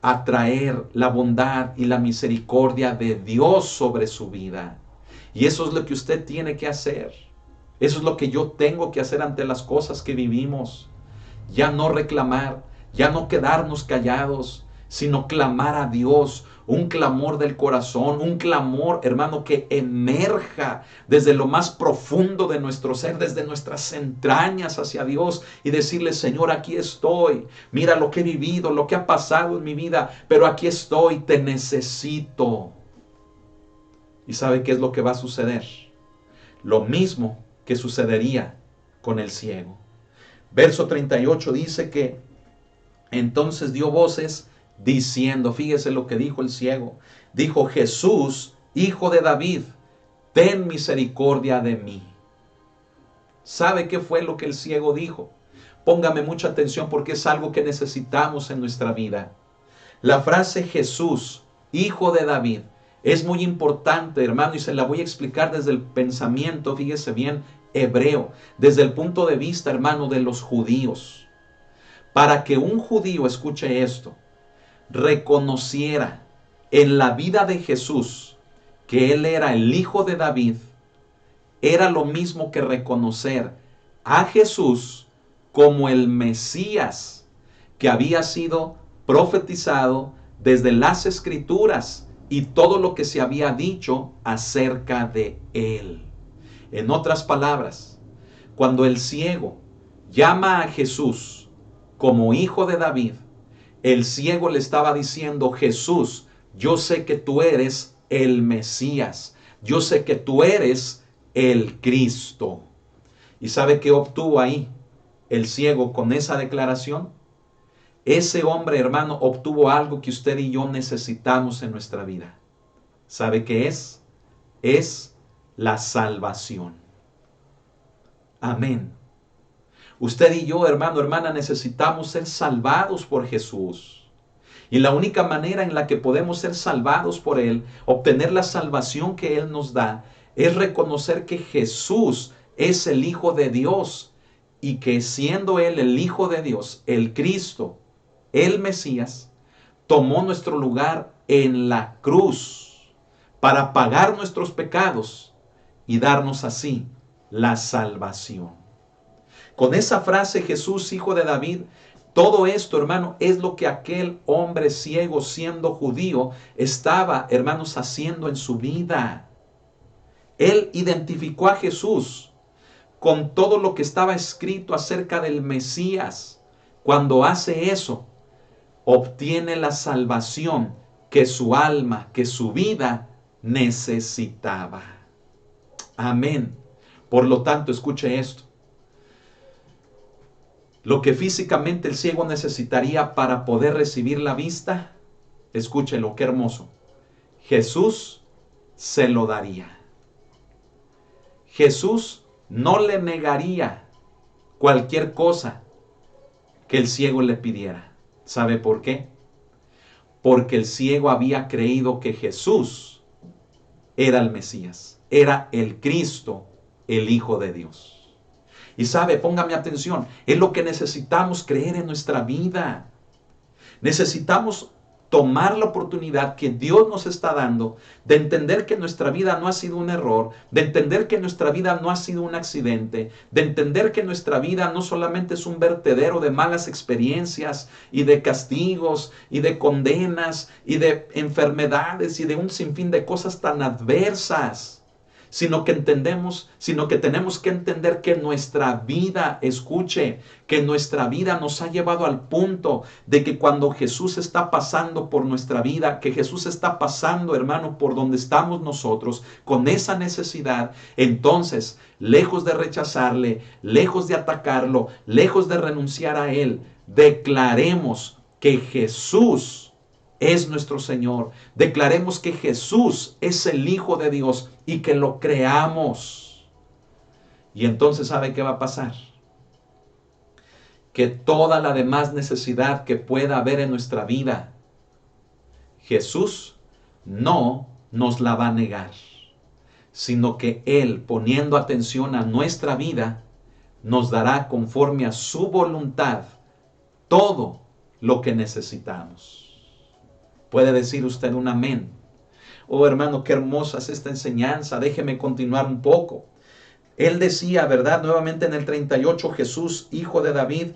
atraer la bondad y la misericordia de Dios sobre su vida. Y eso es lo que usted tiene que hacer. Eso es lo que yo tengo que hacer ante las cosas que vivimos. Ya no reclamar, ya no quedarnos callados, sino clamar a Dios, un clamor del corazón, un clamor, hermano, que emerja desde lo más profundo de nuestro ser, desde nuestras entrañas hacia Dios y decirle, Señor, aquí estoy, mira lo que he vivido, lo que ha pasado en mi vida, pero aquí estoy, te necesito. ¿Y sabe qué es lo que va a suceder? Lo mismo que sucedería con el ciego. Verso 38 dice que entonces dio voces diciendo, fíjese lo que dijo el ciego, dijo, Jesús, hijo de David, ten misericordia de mí. ¿Sabe qué fue lo que el ciego dijo? Póngame mucha atención porque es algo que necesitamos en nuestra vida. La frase Jesús, hijo de David, es muy importante, hermano, y se la voy a explicar desde el pensamiento, fíjese bien, hebreo, desde el punto de vista, hermano, de los judíos. Para que un judío, escuche esto, reconociera en la vida de Jesús que él era el hijo de David, era lo mismo que reconocer a Jesús como el Mesías que había sido profetizado desde las Escrituras y todo lo que se había dicho acerca de él. En otras palabras, cuando el ciego llama a Jesús como hijo de David, el ciego le estaba diciendo, Jesús, yo sé que tú eres el Mesías, yo sé que tú eres el Cristo. ¿Y sabe qué obtuvo ahí el ciego con esa declaración? Ese hombre, hermano, obtuvo algo que usted y yo necesitamos en nuestra vida. ¿Sabe qué es? Es la salvación. Amén. Usted y yo, hermano, hermana, necesitamos ser salvados por Jesús. Y la única manera en la que podemos ser salvados por Él, obtener la salvación que Él nos da, es reconocer que Jesús es el Hijo de Dios y que siendo Él el Hijo de Dios, el Cristo, el Mesías, tomó nuestro lugar en la cruz para pagar nuestros pecados y darnos así la salvación. Con esa frase, Jesús, hijo de David, todo esto, hermano, es lo que aquel hombre ciego, siendo judío, estaba, hermanos, haciendo en su vida. Él identificó a Jesús con todo lo que estaba escrito acerca del Mesías. Cuando hace eso, obtiene la salvación que su alma, que su vida necesitaba. Amén. Por lo tanto, escuche esto. Lo que físicamente el ciego necesitaría para poder recibir la vista, escúchelo, qué hermoso. Jesús se lo daría. Jesús no le negaría cualquier cosa que el ciego le pidiera. ¿Sabe por qué? Porque el ciego había creído que Jesús era el Mesías, era el Cristo, el Hijo de Dios. Y sabe, póngame atención, es lo que necesitamos creer en nuestra vida. Necesitamos tomar la oportunidad que Dios nos está dando de entender que nuestra vida no ha sido un error, de entender que nuestra vida no ha sido un accidente, de entender que nuestra vida no solamente es un vertedero de malas experiencias y de castigos y de condenas y de enfermedades y de un sinfín de cosas tan adversas, sino que tenemos que entender que nuestra vida, escuche, que nuestra vida nos ha llevado al punto de que cuando Jesús está pasando por nuestra vida, que Jesús está pasando, hermano, por donde estamos nosotros, con esa necesidad, entonces, lejos de rechazarle, lejos de atacarlo, lejos de renunciar a Él, declaremos que Jesús es nuestro Señor. Declaremos que Jesús es el Hijo de Dios y que lo creamos. Y entonces, ¿sabe qué va a pasar? Que toda la demás necesidad que pueda haber en nuestra vida, Jesús no nos la va a negar, sino que Él, poniendo atención a nuestra vida, nos dará conforme a su voluntad todo lo que necesitamos. ¿Puede decir usted un amén? Oh, hermano, qué hermosa es esta enseñanza. Déjeme continuar un poco. Él decía, ¿verdad? Nuevamente en el 38, Jesús, hijo de David,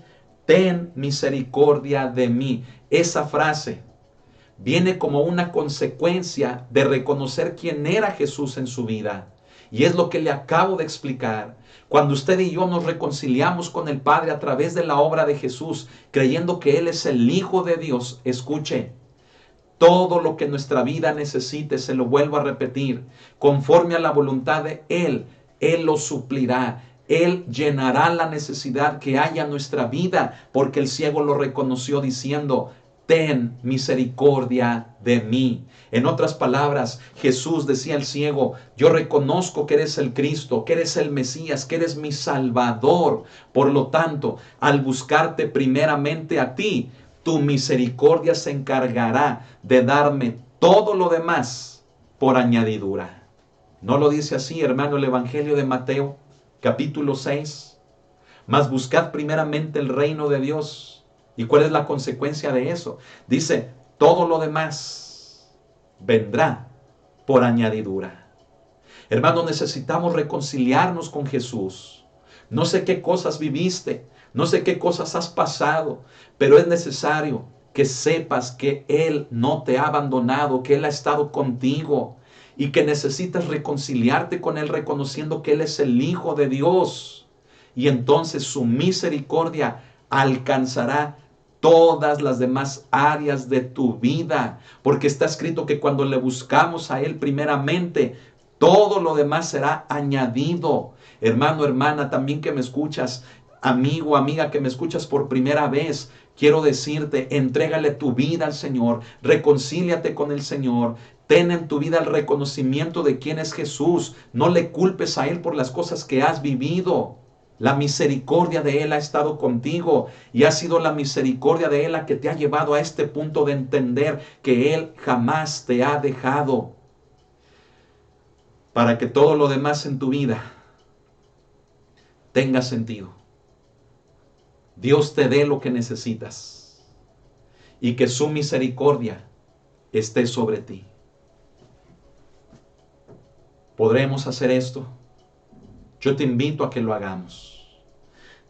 ten misericordia de mí. Esa frase viene como una consecuencia de reconocer quién era Jesús en su vida. Y es lo que le acabo de explicar. Cuando usted y yo nos reconciliamos con el Padre a través de la obra de Jesús, creyendo que Él es el Hijo de Dios, escuche, todo lo que nuestra vida necesite, se lo vuelvo a repetir, conforme a la voluntad de Él, Él lo suplirá. Él llenará la necesidad que haya en nuestra vida, porque el ciego lo reconoció diciendo, ten misericordia de mí. En otras palabras, Jesús decía al ciego, yo reconozco que eres el Cristo, que eres el Mesías, que eres mi Salvador. Por lo tanto, al buscarte primeramente a ti, tu misericordia se encargará de darme todo lo demás por añadidura. ¿No lo dice así, hermano, el Evangelio de Mateo, capítulo 6? Mas buscad primeramente el reino de Dios. ¿Y cuál es la consecuencia de eso? Dice, todo lo demás vendrá por añadidura. Hermano, necesitamos reconciliarnos con Jesús. No sé qué cosas viviste, no sé qué cosas has pasado, pero es necesario que sepas que Él no te ha abandonado, que Él ha estado contigo y que necesitas reconciliarte con Él reconociendo que Él es el Hijo de Dios. Y entonces su misericordia alcanzará todas las demás áreas de tu vida, porque está escrito que cuando le buscamos a Él primeramente, todo lo demás será añadido. Hermano, hermana, también que me escuchas, amigo, amiga, que me escuchas por primera vez, quiero decirte, entrégale tu vida al Señor, reconcíliate con el Señor, ten en tu vida el reconocimiento de quién es Jesús, no le culpes a Él por las cosas que has vivido. La misericordia de Él ha estado contigo y ha sido la misericordia de Él la que te ha llevado a este punto de entender que Él jamás te ha dejado, para que todo lo demás en tu vida tenga sentido. Dios te dé lo que necesitas y que su misericordia esté sobre ti. ¿Podremos hacer esto? Yo te invito a que lo hagamos.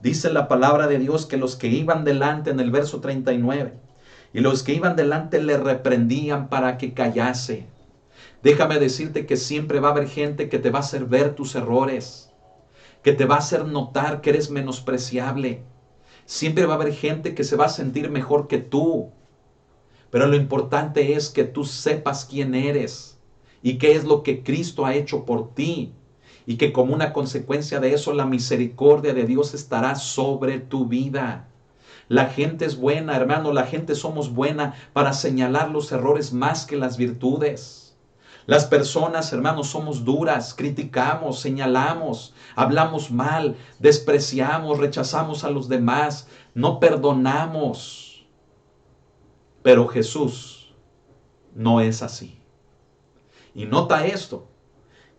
Dice la palabra de Dios que los que iban delante en el verso 39, y los que iban delante le reprendían para que callase. Déjame decirte que siempre va a haber gente que te va a hacer ver tus errores, que te va a hacer notar que eres menospreciable. Siempre va a haber gente que se va a sentir mejor que tú. Pero lo importante es que tú sepas quién eres y qué es lo que Cristo ha hecho por ti. Y que como una consecuencia de eso, la misericordia de Dios estará sobre tu vida. La gente es buena, hermano, la gente somos buena para señalar los errores más que las virtudes. Las personas, hermanos, somos duras, criticamos, señalamos, hablamos mal, despreciamos, rechazamos a los demás, no perdonamos. Pero Jesús no es así. Y nota esto.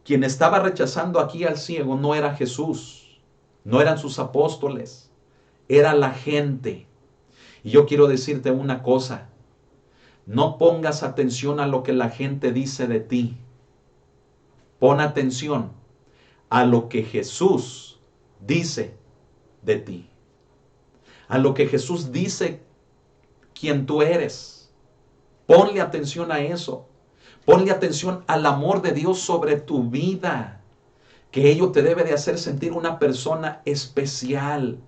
Quien estaba rechazando aquí al ciego no era Jesús, no eran sus apóstoles, era la gente. Y yo quiero decirte una cosa, no pongas atención a lo que la gente dice de ti. Pon atención a lo que Jesús dice de ti. A lo que Jesús dice quién tú eres. Ponle atención a eso. Ponle atención al amor de Dios sobre tu vida, que ello te debe de hacer sentir una persona especial.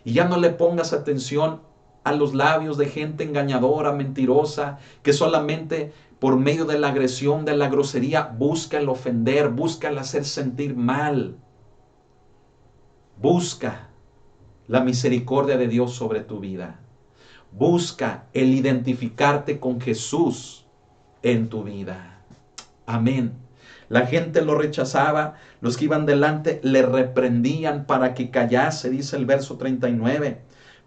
Y ya no le pongas atención a los labios de gente engañadora, mentirosa, que solamente por medio de la agresión, de la grosería, busca el ofender, busca el hacer sentir mal. Busca la misericordia de Dios sobre tu vida. Busca el identificarte con Jesús en tu vida. Amén. La gente lo rechazaba, los que iban delante le reprendían para que callase, dice el verso 39.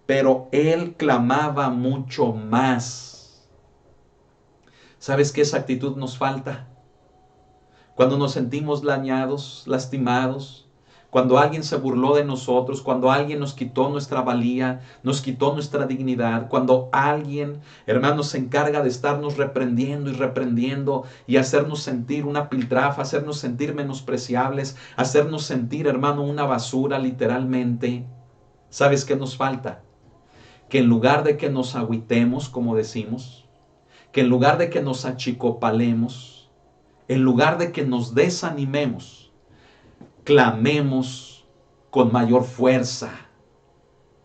Pero él clamaba mucho más. ¿Sabes qué esa actitud nos falta? Cuando nos sentimos dañados, lastimados, cuando alguien se burló de nosotros, cuando alguien nos quitó nuestra valía, nos quitó nuestra dignidad, cuando alguien, hermanos, se encarga de estarnos reprendiendo y reprendiendo y hacernos sentir una piltrafa, hacernos sentir menospreciables, hacernos sentir, hermano, una basura literalmente. ¿Sabes qué nos falta? Que en lugar de que nos agüitemos, como decimos, que en lugar de que nos achicopalemos, en lugar de que nos desanimemos, clamemos con mayor fuerza.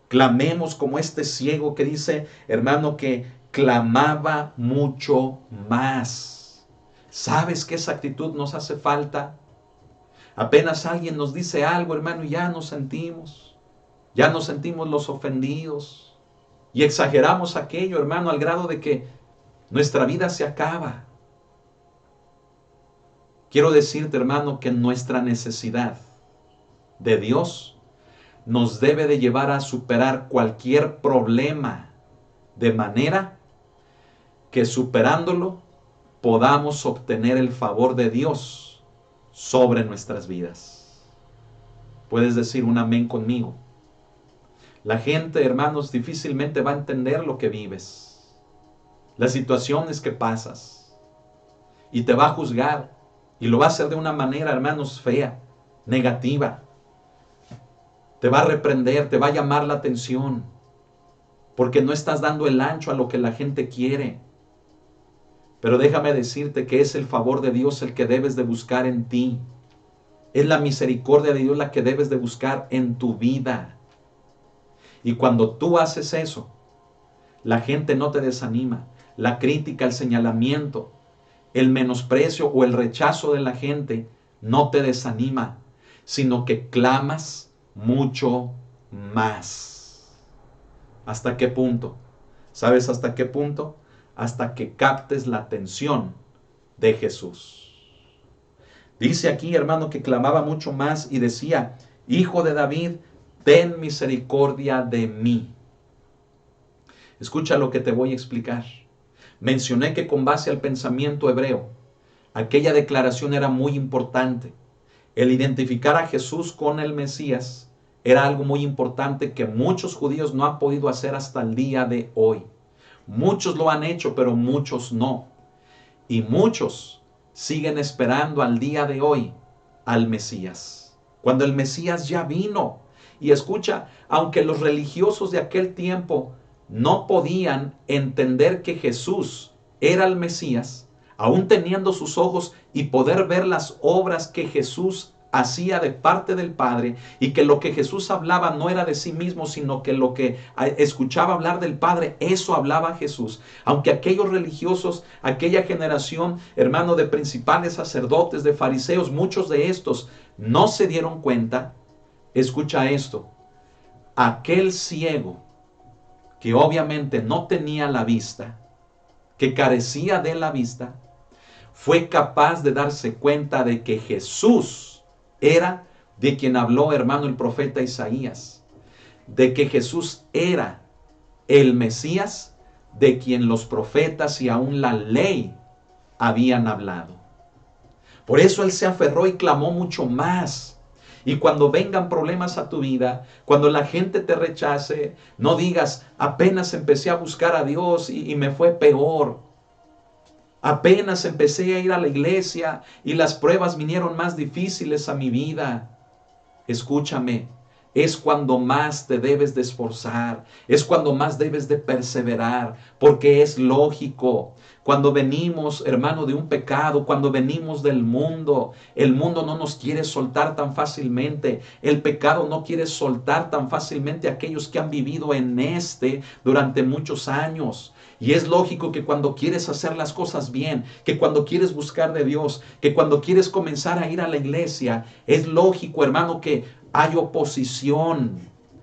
Clamemos como este ciego que dice, hermano, que clamaba mucho más. ¿Sabes que esa actitud nos hace falta? Apenas alguien nos dice algo, hermano, y ya nos sentimos los ofendidos. Y exageramos aquello, hermano, al grado de que nuestra vida se acaba. Quiero decirte, hermano, que nuestra necesidad de Dios nos debe de llevar a superar cualquier problema, de manera que superándolo podamos obtener el favor de Dios sobre nuestras vidas. Puedes decir un amén conmigo. La gente, hermanos, difícilmente va a entender lo que vives, las situaciones que pasas, y te va a juzgar. Y lo va a hacer de una manera, hermanos, fea, negativa. Te va a reprender, te va a llamar la atención. Porque no estás dando el ancho a lo que la gente quiere. Pero déjame decirte que es el favor de Dios el que debes de buscar en ti. Es la misericordia de Dios la que debes de buscar en tu vida. Y cuando tú haces eso, la gente no te desanima. La crítica, el señalamiento, el menosprecio o el rechazo de la gente no te desanima, sino que clamas mucho más. ¿Hasta qué punto? ¿Sabes hasta qué punto? Hasta que captes la atención de Jesús. Dice aquí, hermano, que clamaba mucho más y decía, Hijo de David, ten misericordia de mí. Escucha lo que te voy a explicar. Mencioné que con base al pensamiento hebreo, aquella declaración era muy importante. El identificar a Jesús con el Mesías era algo muy importante que muchos judíos no han podido hacer hasta el día de hoy. Muchos lo han hecho, pero muchos no. Y muchos siguen esperando al día de hoy al Mesías, cuando el Mesías ya vino. Y escucha, aunque los religiosos de aquel tiempo no podían entender que Jesús era el Mesías, aún teniendo sus ojos y poder ver las obras que Jesús hacía de parte del Padre, y que lo que Jesús hablaba no era de sí mismo, sino que lo que escuchaba hablar del Padre, eso hablaba Jesús. Aunque aquellos religiosos, aquella generación, hermano, de principales sacerdotes, de fariseos, muchos de estos no se dieron cuenta. Escucha esto, aquel ciego que obviamente no tenía la vista, que carecía de la vista, fue capaz de darse cuenta de que Jesús era de quien habló, hermano, el profeta Isaías, de que Jesús era el Mesías de quien los profetas y aún la ley habían hablado. Por eso él se aferró y clamó mucho más. Y cuando vengan problemas a tu vida, cuando la gente te rechace, no digas, apenas empecé a buscar a Dios y me fue peor. Apenas empecé a ir a la iglesia y las pruebas vinieron más difíciles a mi vida. Escúchame, es cuando más te debes de esforzar, es cuando más debes de perseverar, porque es lógico. Cuando venimos, hermano, de un pecado, cuando venimos del mundo, el mundo no nos quiere soltar tan fácilmente. El pecado no quiere soltar tan fácilmente a aquellos que han vivido en durante muchos años. Y es lógico que cuando quieres hacer las cosas bien, que cuando quieres buscar de Dios, que cuando quieres comenzar a ir a la iglesia, es lógico, hermano, que hay oposición.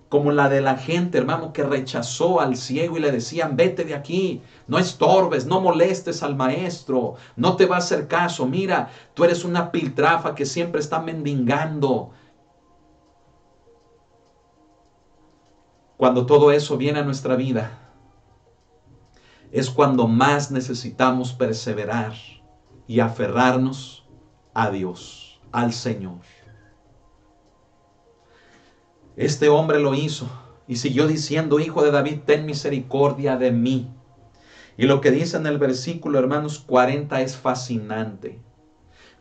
como la de la gente, hermano, que rechazó al ciego y le decían, vete de aquí, no estorbes, no molestes al maestro, no te va a hacer caso, mira, tú eres una piltrafa que siempre está mendigando. Cuando todo eso viene a nuestra vida, es cuando más necesitamos perseverar y aferrarnos a Dios, al Señor. Este hombre lo hizo y siguió diciendo, Hijo de David, ten misericordia de mí. Y lo que dice en el versículo, hermanos, 40 es fascinante.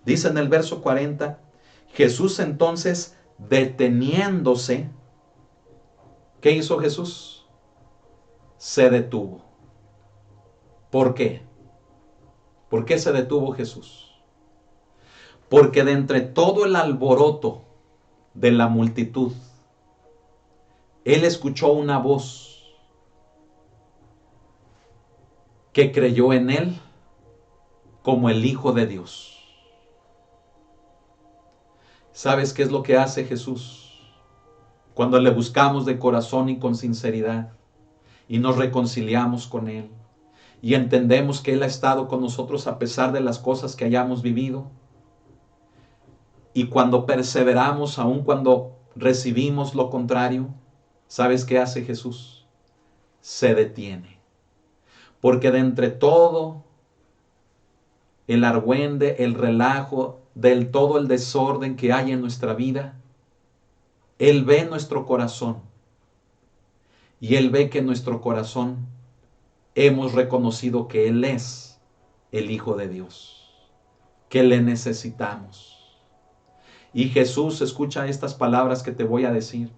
Dice en el verso 40, Jesús entonces, deteniéndose, ¿qué hizo Jesús? Se detuvo. ¿Por qué? ¿Por qué se detuvo Jesús? Porque de entre todo el alboroto de la multitud, él escuchó una voz que creyó en él como el Hijo de Dios. ¿Sabes qué es lo que hace Jesús? Cuando le buscamos de corazón y con sinceridad y nos reconciliamos con Él y entendemos que Él ha estado con nosotros a pesar de las cosas que hayamos vivido, y cuando perseveramos aun cuando recibimos lo contrario, ¿sabes qué hace Jesús? Se detiene. Porque de entre todo el argüende, el relajo, del todo el desorden que hay en nuestra vida, Él ve nuestro corazón y Él ve que en nuestro corazón hemos reconocido que Él es el Hijo de Dios, que le necesitamos. Y Jesús, escucha estas palabras que te voy a decir.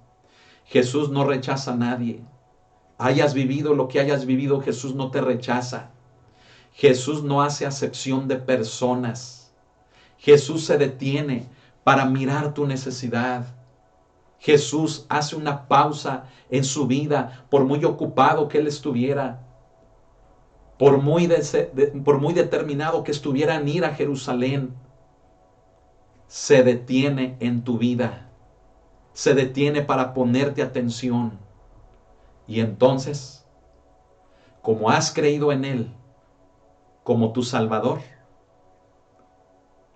Jesús no rechaza a nadie. Hayas vivido lo que hayas vivido, Jesús no te rechaza. Jesús no hace acepción de personas. Jesús se detiene para mirar tu necesidad. Jesús hace una pausa en su vida, por muy ocupado que Él estuviera, por muy determinado que estuviera en ir a Jerusalén. Se detiene en tu vida, se detiene para ponerte atención. Y entonces, como has creído en Él como tu Salvador,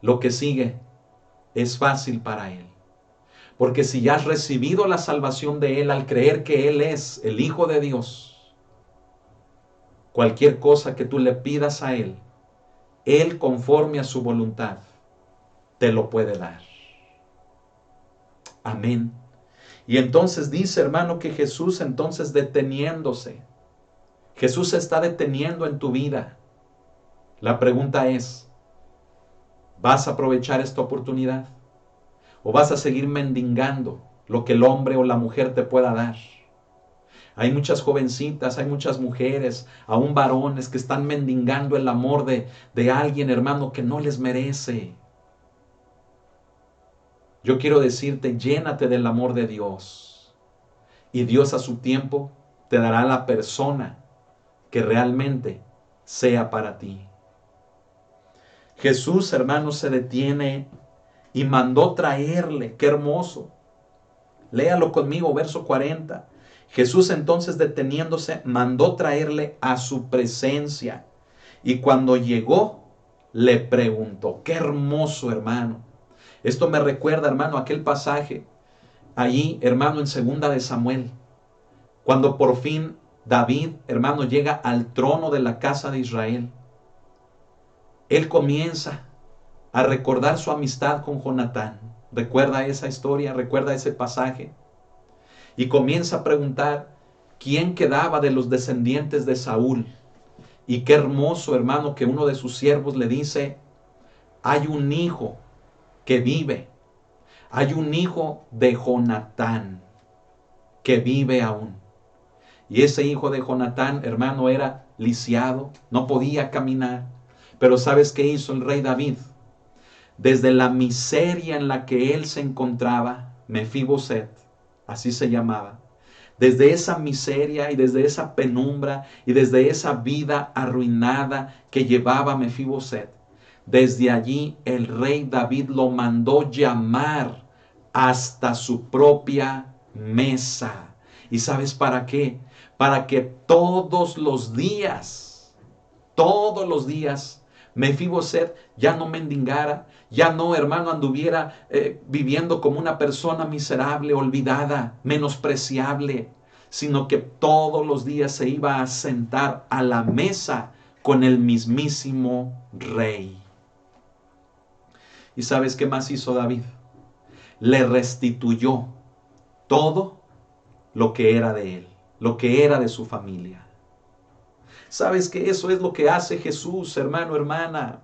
lo que sigue es fácil para Él. Porque si ya has recibido la salvación de Él al creer que Él es el Hijo de Dios, cualquier cosa que tú le pidas a Él, Él conforme a su voluntad, te lo puede dar. Amén. Y entonces dice, hermano, que Jesús entonces deteniéndose, Jesús se está deteniendo en tu vida. La pregunta es, ¿vas a aprovechar esta oportunidad? ¿O vas a seguir mendigando lo que el hombre o la mujer te pueda dar? Hay muchas jovencitas, hay muchas mujeres, aún varones que están mendigando el amor de alguien, hermano, que no les merece. Yo quiero decirte, llénate del amor de Dios. Y Dios a su tiempo te dará la persona que realmente sea para ti. Jesús, hermano, se detiene y mandó traerle. ¡Qué hermoso! Léalo conmigo, verso 40. Jesús entonces deteniéndose, mandó traerle a su presencia. Y cuando llegó, le preguntó. ¡Qué hermoso, hermano! Esto me recuerda, hermano, aquel pasaje allí, hermano, en 2 de Samuel, cuando por fin David, hermano, llega al trono de la casa de Israel. Él comienza a recordar su amistad con Jonatán. Recuerda esa historia, recuerda ese pasaje. Y comienza a preguntar quién quedaba de los descendientes de Saúl. Y qué hermoso, hermano, que uno de sus siervos le dice, hay un hijo que vive. Hay un hijo de Jonatán que vive aún. Y ese hijo de Jonatán, hermano, era lisiado, no podía caminar. Pero ¿sabes qué hizo el rey David? Desde la miseria en la que él se encontraba, Mefiboset, así se llamaba, desde esa miseria y desde esa penumbra y desde esa vida arruinada que llevaba Mefiboset, desde allí el rey David lo mandó llamar hasta su propia mesa. ¿Y sabes para qué? Para que todos los días, Mefiboset ya no mendigara, ya no, hermano, anduviera viviendo como una persona miserable, olvidada, menospreciable, sino que todos los días se iba a sentar a la mesa con el mismísimo rey. ¿Y sabes qué más hizo David? Le restituyó todo lo que era de él, lo que era de su familia. ¿Sabes que eso es lo que hace Jesús, hermano, hermana?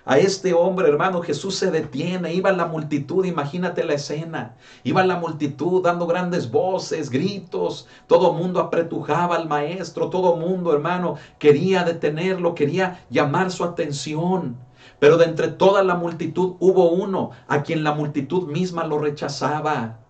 A este hombre, hermano, Jesús se detiene, iba la multitud, imagínate la escena, iba la multitud dando grandes voces, gritos, todo el mundo apretujaba al maestro, todo el mundo, hermano, quería detenerlo, quería llamar su atención. Pero de entre toda la multitud hubo uno a quien la multitud misma lo rechazaba.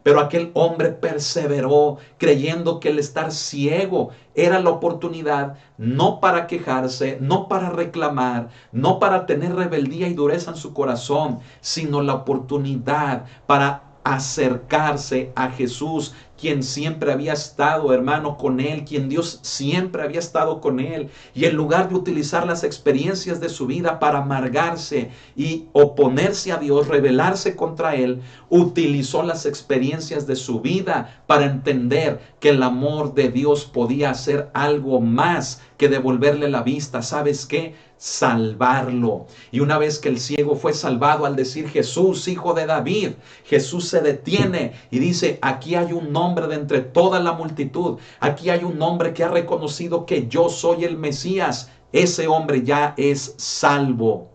Pero aquel hombre perseveró, creyendo que el estar ciego era la oportunidad, no para quejarse, no para reclamar, no para tener rebeldía y dureza en su corazón, sino la oportunidad para acercarse a Jesús, quien siempre había estado, hermano, con él, quien Dios siempre había estado con él. Y en lugar de utilizar las experiencias de su vida para amargarse y oponerse a Dios, rebelarse contra él, utilizó las experiencias de su vida para entender que el amor de Dios podía hacer algo más que devolverle la vista. ¿Sabes qué? Salvarlo. Y una vez que el ciego fue salvado, al decir Jesús, hijo de David, Jesús se detiene y dice: aquí hay un hombre de entre toda la multitud, aquí hay un hombre que ha reconocido que yo soy el Mesías. Ese hombre ya es salvo.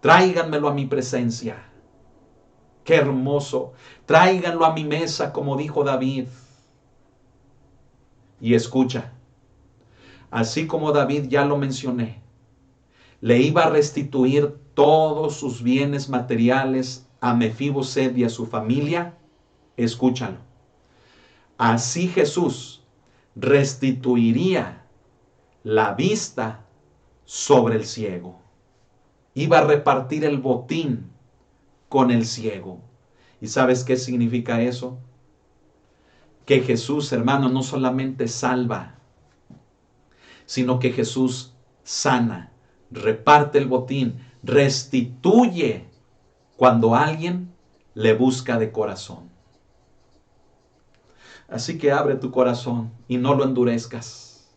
Tráiganmelo a mi presencia. Qué hermoso. Tráiganlo a mi mesa, como dijo David. Y escucha, así como David, ya lo mencioné, le iba a restituir todos sus bienes materiales a Mefiboset y a su familia. Escúchalo. Así Jesús restituiría la vista sobre el ciego. Iba a repartir el botín con el ciego. ¿Y sabes qué significa eso? Que Jesús, hermano, no solamente salva, sino que Jesús sana, reparte el botín, restituye cuando alguien le busca de corazón. Así que abre tu corazón y no lo endurezcas.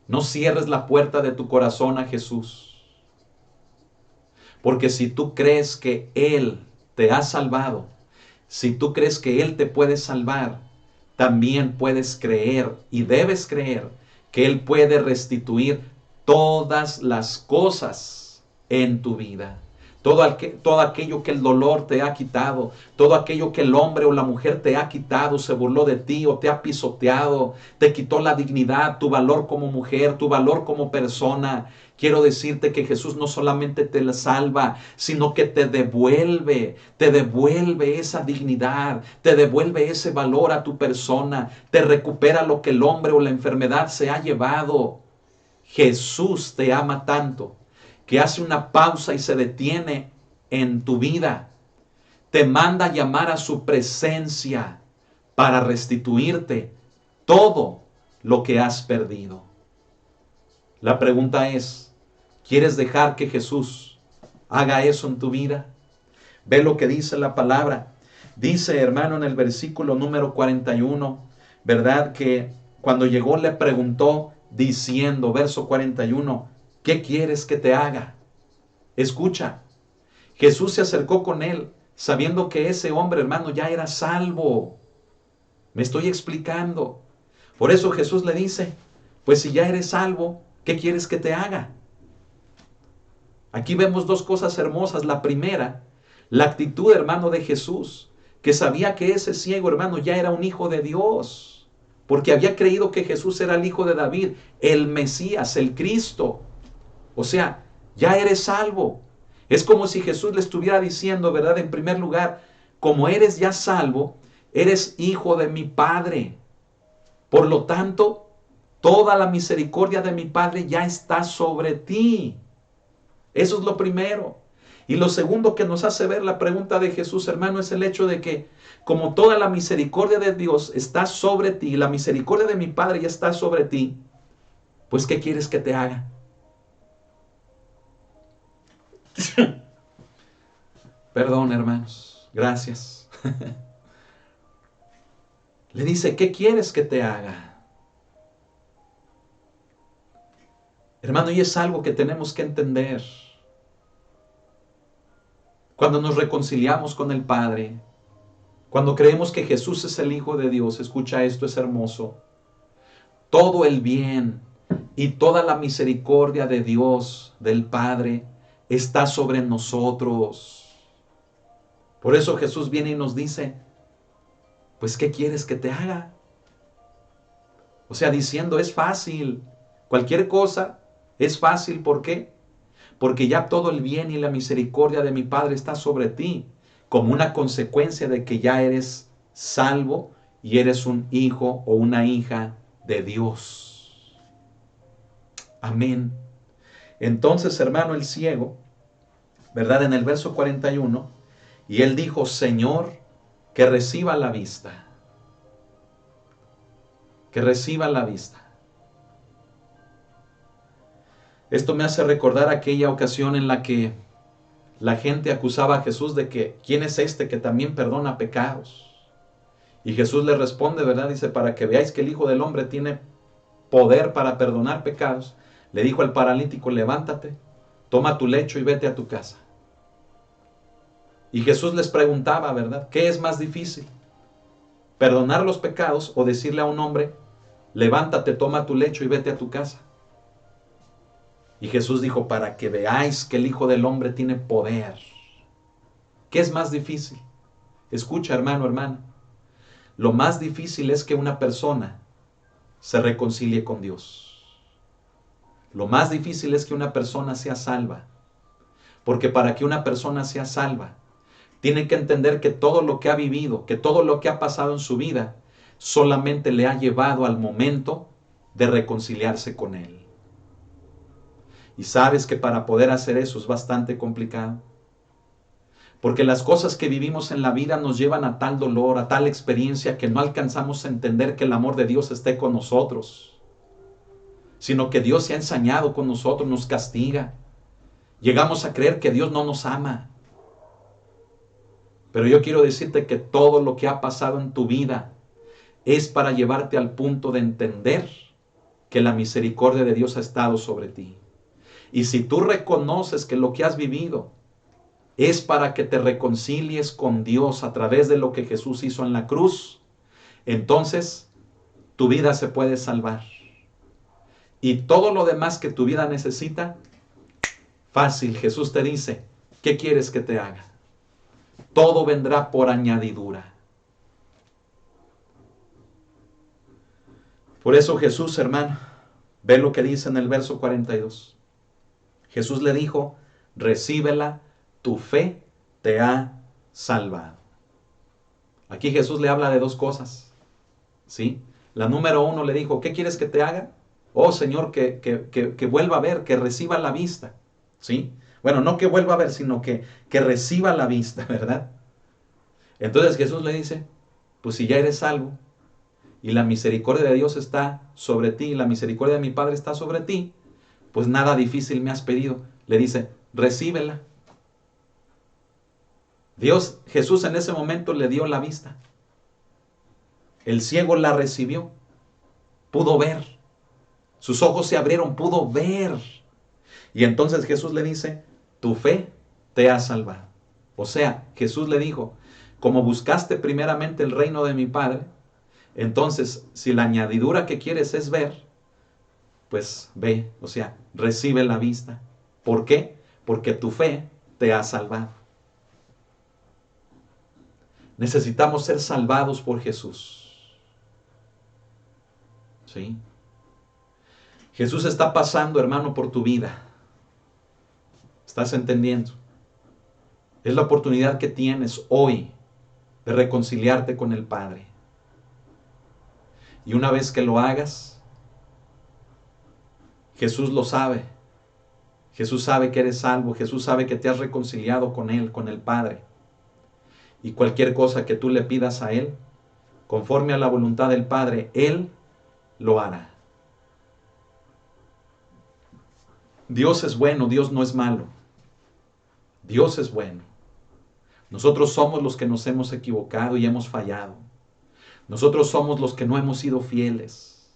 No cierres la puerta de tu corazón a Jesús. Porque si tú crees que Él te ha salvado, si tú crees que Él te puede salvar, también puedes creer y debes creer que Él puede restituir todas las cosas en tu vida. Todo aquello que el dolor te ha quitado, todo aquello que el hombre o la mujer te ha quitado, se burló de ti o te ha pisoteado, te quitó la dignidad, tu valor como mujer, tu valor como persona. Quiero decirte que Jesús no solamente te la salva, sino que te devuelve esa dignidad, te devuelve ese valor a tu persona, te recupera lo que el hombre o la enfermedad se ha llevado. Jesús te ama tanto que hace una pausa y se detiene en tu vida. Te manda a llamar a su presencia para restituirte todo lo que has perdido. La pregunta es, ¿quieres dejar que Jesús haga eso en tu vida? Ve lo que dice la palabra. Dice, hermano, en el versículo número 41, ¿verdad? Que cuando llegó le preguntó diciendo, verso 41, ¿qué quieres que te haga? Escucha, Jesús se acercó con él sabiendo que ese hombre, hermano, ya era salvo. Me estoy explicando. Por eso Jesús le dice, pues si ya eres salvo, ¿qué quieres que te haga? Aquí vemos dos cosas hermosas. La primera, la actitud, hermano, de Jesús, que sabía que ese ciego, hermano, ya era un hijo de Dios, porque había creído que Jesús era el hijo de David, el Mesías, el Cristo. O sea, ya eres salvo. Es como si Jesús le estuviera diciendo, ¿verdad? En primer lugar, como eres ya salvo, eres hijo de mi Padre. Por lo tanto, toda la misericordia de mi Padre ya está sobre ti. Eso es lo primero. Y lo segundo que nos hace ver la pregunta de Jesús, hermano, es el hecho de que como toda la misericordia de Dios está sobre ti, la misericordia de mi Padre ya está sobre ti, pues ¿qué quieres que te haga? Perdón, hermanos, gracias. Le dice, ¿qué quieres que te haga? Hermano, y es algo que tenemos que entender. Cuando nos reconciliamos con el Padre, cuando creemos que Jesús es el Hijo de Dios, escucha esto, es hermoso. Todo el bien y toda la misericordia de Dios, del Padre, está sobre nosotros. Por eso Jesús viene y nos dice, pues ¿qué quieres que te haga? O sea, diciendo, es fácil, cualquier cosa es fácil, ¿por qué? Porque ya todo el bien y la misericordia de mi Padre está sobre ti, como una consecuencia de que ya eres salvo y eres un hijo o una hija de Dios. Amén. Entonces, hermano, el ciego, ¿verdad? En el verso 41, y él dijo, Señor, que reciba la vista. Que reciba la vista. Esto me hace recordar aquella ocasión en la que la gente acusaba a Jesús de que, ¿quién es este que también perdona pecados? Y Jesús le responde, ¿verdad? Dice, para que veáis que el Hijo del Hombre tiene poder para perdonar pecados, le dijo al paralítico, levántate, toma tu lecho y vete a tu casa. Y Jesús les preguntaba, ¿verdad? ¿Qué es más difícil? ¿Perdonar los pecados o decirle a un hombre, levántate, toma tu lecho y vete a tu casa? Y Jesús dijo, para que veáis que el Hijo del Hombre tiene poder. ¿Qué es más difícil? Escucha, hermano, hermana. Lo más difícil es que una persona se reconcilie con Dios. Lo más difícil es que una persona sea salva. Porque para que una persona sea salva, tiene que entender que todo lo que ha vivido, que todo lo que ha pasado en su vida, solamente le ha llevado al momento de reconciliarse con Él. Y sabes que para poder hacer eso es bastante complicado. Porque las cosas que vivimos en la vida nos llevan a tal dolor, a tal experiencia, que no alcanzamos a entender que el amor de Dios esté con nosotros. Sino que Dios se ha ensañado con nosotros, nos castiga. Llegamos a creer que Dios no nos ama. Pero yo quiero decirte que todo lo que ha pasado en tu vida es para llevarte al punto de entender que la misericordia de Dios ha estado sobre ti. Y si tú reconoces que lo que has vivido es para que te reconcilies con Dios a través de lo que Jesús hizo en la cruz, entonces tu vida se puede salvar. Y todo lo demás que tu vida necesita, fácil, Jesús te dice, ¿qué quieres que te haga? Todo vendrá por añadidura. Por eso Jesús, hermano, ve lo que dice en el verso 42. Jesús le dijo, recíbela, tu fe te ha salvado. Aquí Jesús le habla de dos cosas, ¿sí? La número uno le dijo, ¿qué quieres que te haga? Oh Señor, que vuelva a ver, que reciba la vista, ¿sí? Bueno, no que vuelva a ver, sino que reciba la vista, ¿verdad? Entonces Jesús le dice, pues si ya eres salvo, y la misericordia de Dios está sobre ti, y la misericordia de mi Padre está sobre ti, pues nada difícil me has pedido. Le dice, recíbela. Jesús en ese momento le dio la vista. El ciego la recibió, pudo ver. Sus ojos se abrieron, pudo ver. Y entonces Jesús le dice, tu fe te ha salvado. O sea, Jesús le dijo, como buscaste primeramente el reino de mi Padre, entonces si la añadidura que quieres es ver, pues ve, o sea, recibe la vista. ¿Por qué? Porque tu fe te ha salvado. Necesitamos ser salvados por Jesús. ¿Sí? Jesús está pasando, hermano, por tu vida. ¿Estás entendiendo? Es la oportunidad que tienes hoy de reconciliarte con el Padre. Y una vez que lo hagas, Jesús lo sabe. Jesús sabe que eres salvo. Jesús sabe que te has reconciliado con Él, con el Padre. Y cualquier cosa que tú le pidas a Él, conforme a la voluntad del Padre, Él lo hará. Dios es bueno, Dios no es malo. Dios es bueno. Nosotros somos los que nos hemos equivocado y hemos fallado. Nosotros somos los que no hemos sido fieles.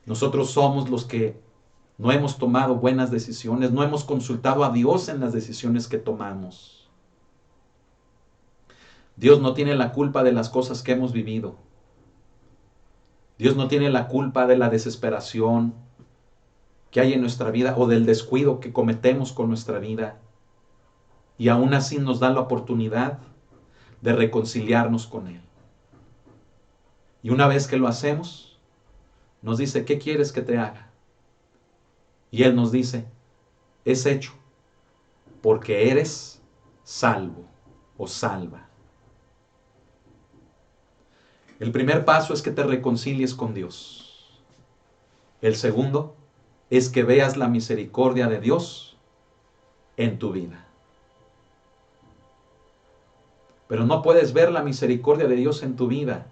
Nosotros somos los que no hemos tomado buenas decisiones, no hemos consultado a Dios en las decisiones que tomamos. Dios no tiene la culpa de las cosas que hemos vivido. Dios no tiene la culpa de la desesperación que hay en nuestra vida o del descuido que cometemos con nuestra vida. Y aún así nos da la oportunidad de reconciliarnos con Él. Y una vez que lo hacemos, nos dice, ¿qué quieres que te haga? Y Él nos dice, es hecho, porque eres salvo o salva. El primer paso es que te reconcilies con Dios. El segundo es que veas la misericordia de Dios en tu vida. Pero no puedes ver la misericordia de Dios en tu vida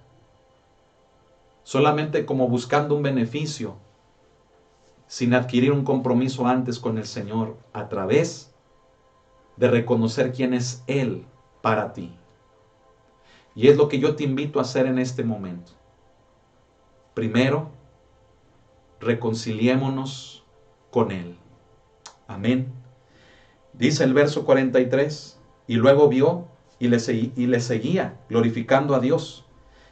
solamente como buscando un beneficio, sin adquirir un compromiso antes con el Señor, a través de reconocer quién es Él para ti. Y es lo que yo te invito a hacer en este momento. Primero, reconciliémonos con Él. Amén. Dice el verso 43, y luego vio y le seguía, glorificando a Dios.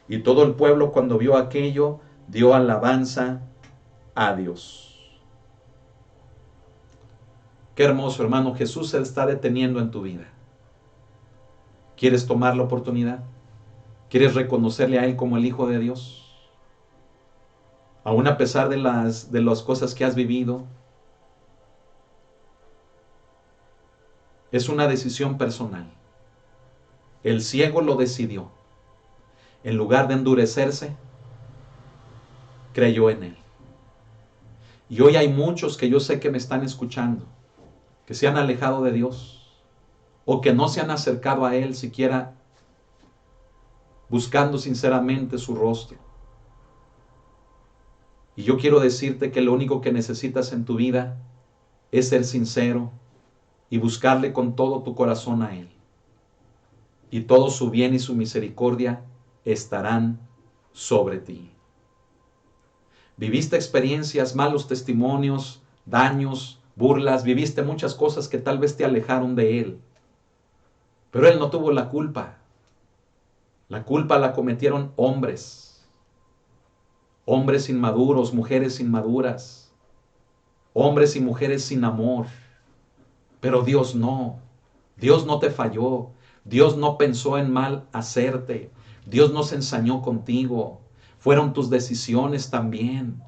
Y todo el pueblo, cuando vio aquello, dio alabanza a Dios. Qué hermoso, hermano. Jesús se está deteniendo en tu vida. ¿Quieres tomar la oportunidad? ¿Quieres reconocerle a Él como el Hijo de Dios? Aún a pesar de las cosas que has vivido, es una decisión personal. El ciego lo decidió. En lugar de endurecerse, creyó en Él. Y hoy hay muchos que yo sé que me están escuchando, que se han alejado de Dios, o que no se han acercado a Él siquiera buscando sinceramente su rostro. Y yo quiero decirte que lo único que necesitas en tu vida es ser sincero y buscarle con todo tu corazón a Él. Y todo su bien y su misericordia estarán sobre ti. Viviste experiencias, malos testimonios, daños, burlas, viviste muchas cosas que tal vez te alejaron de Él. Pero Él no tuvo la culpa. La culpa la cometieron hombres. Hombres inmaduros, mujeres inmaduras. Hombres y mujeres sin amor. Pero Dios no. Dios no te falló. Dios no pensó en mal hacerte. Dios no se ensañó contigo. Fueron tus decisiones también.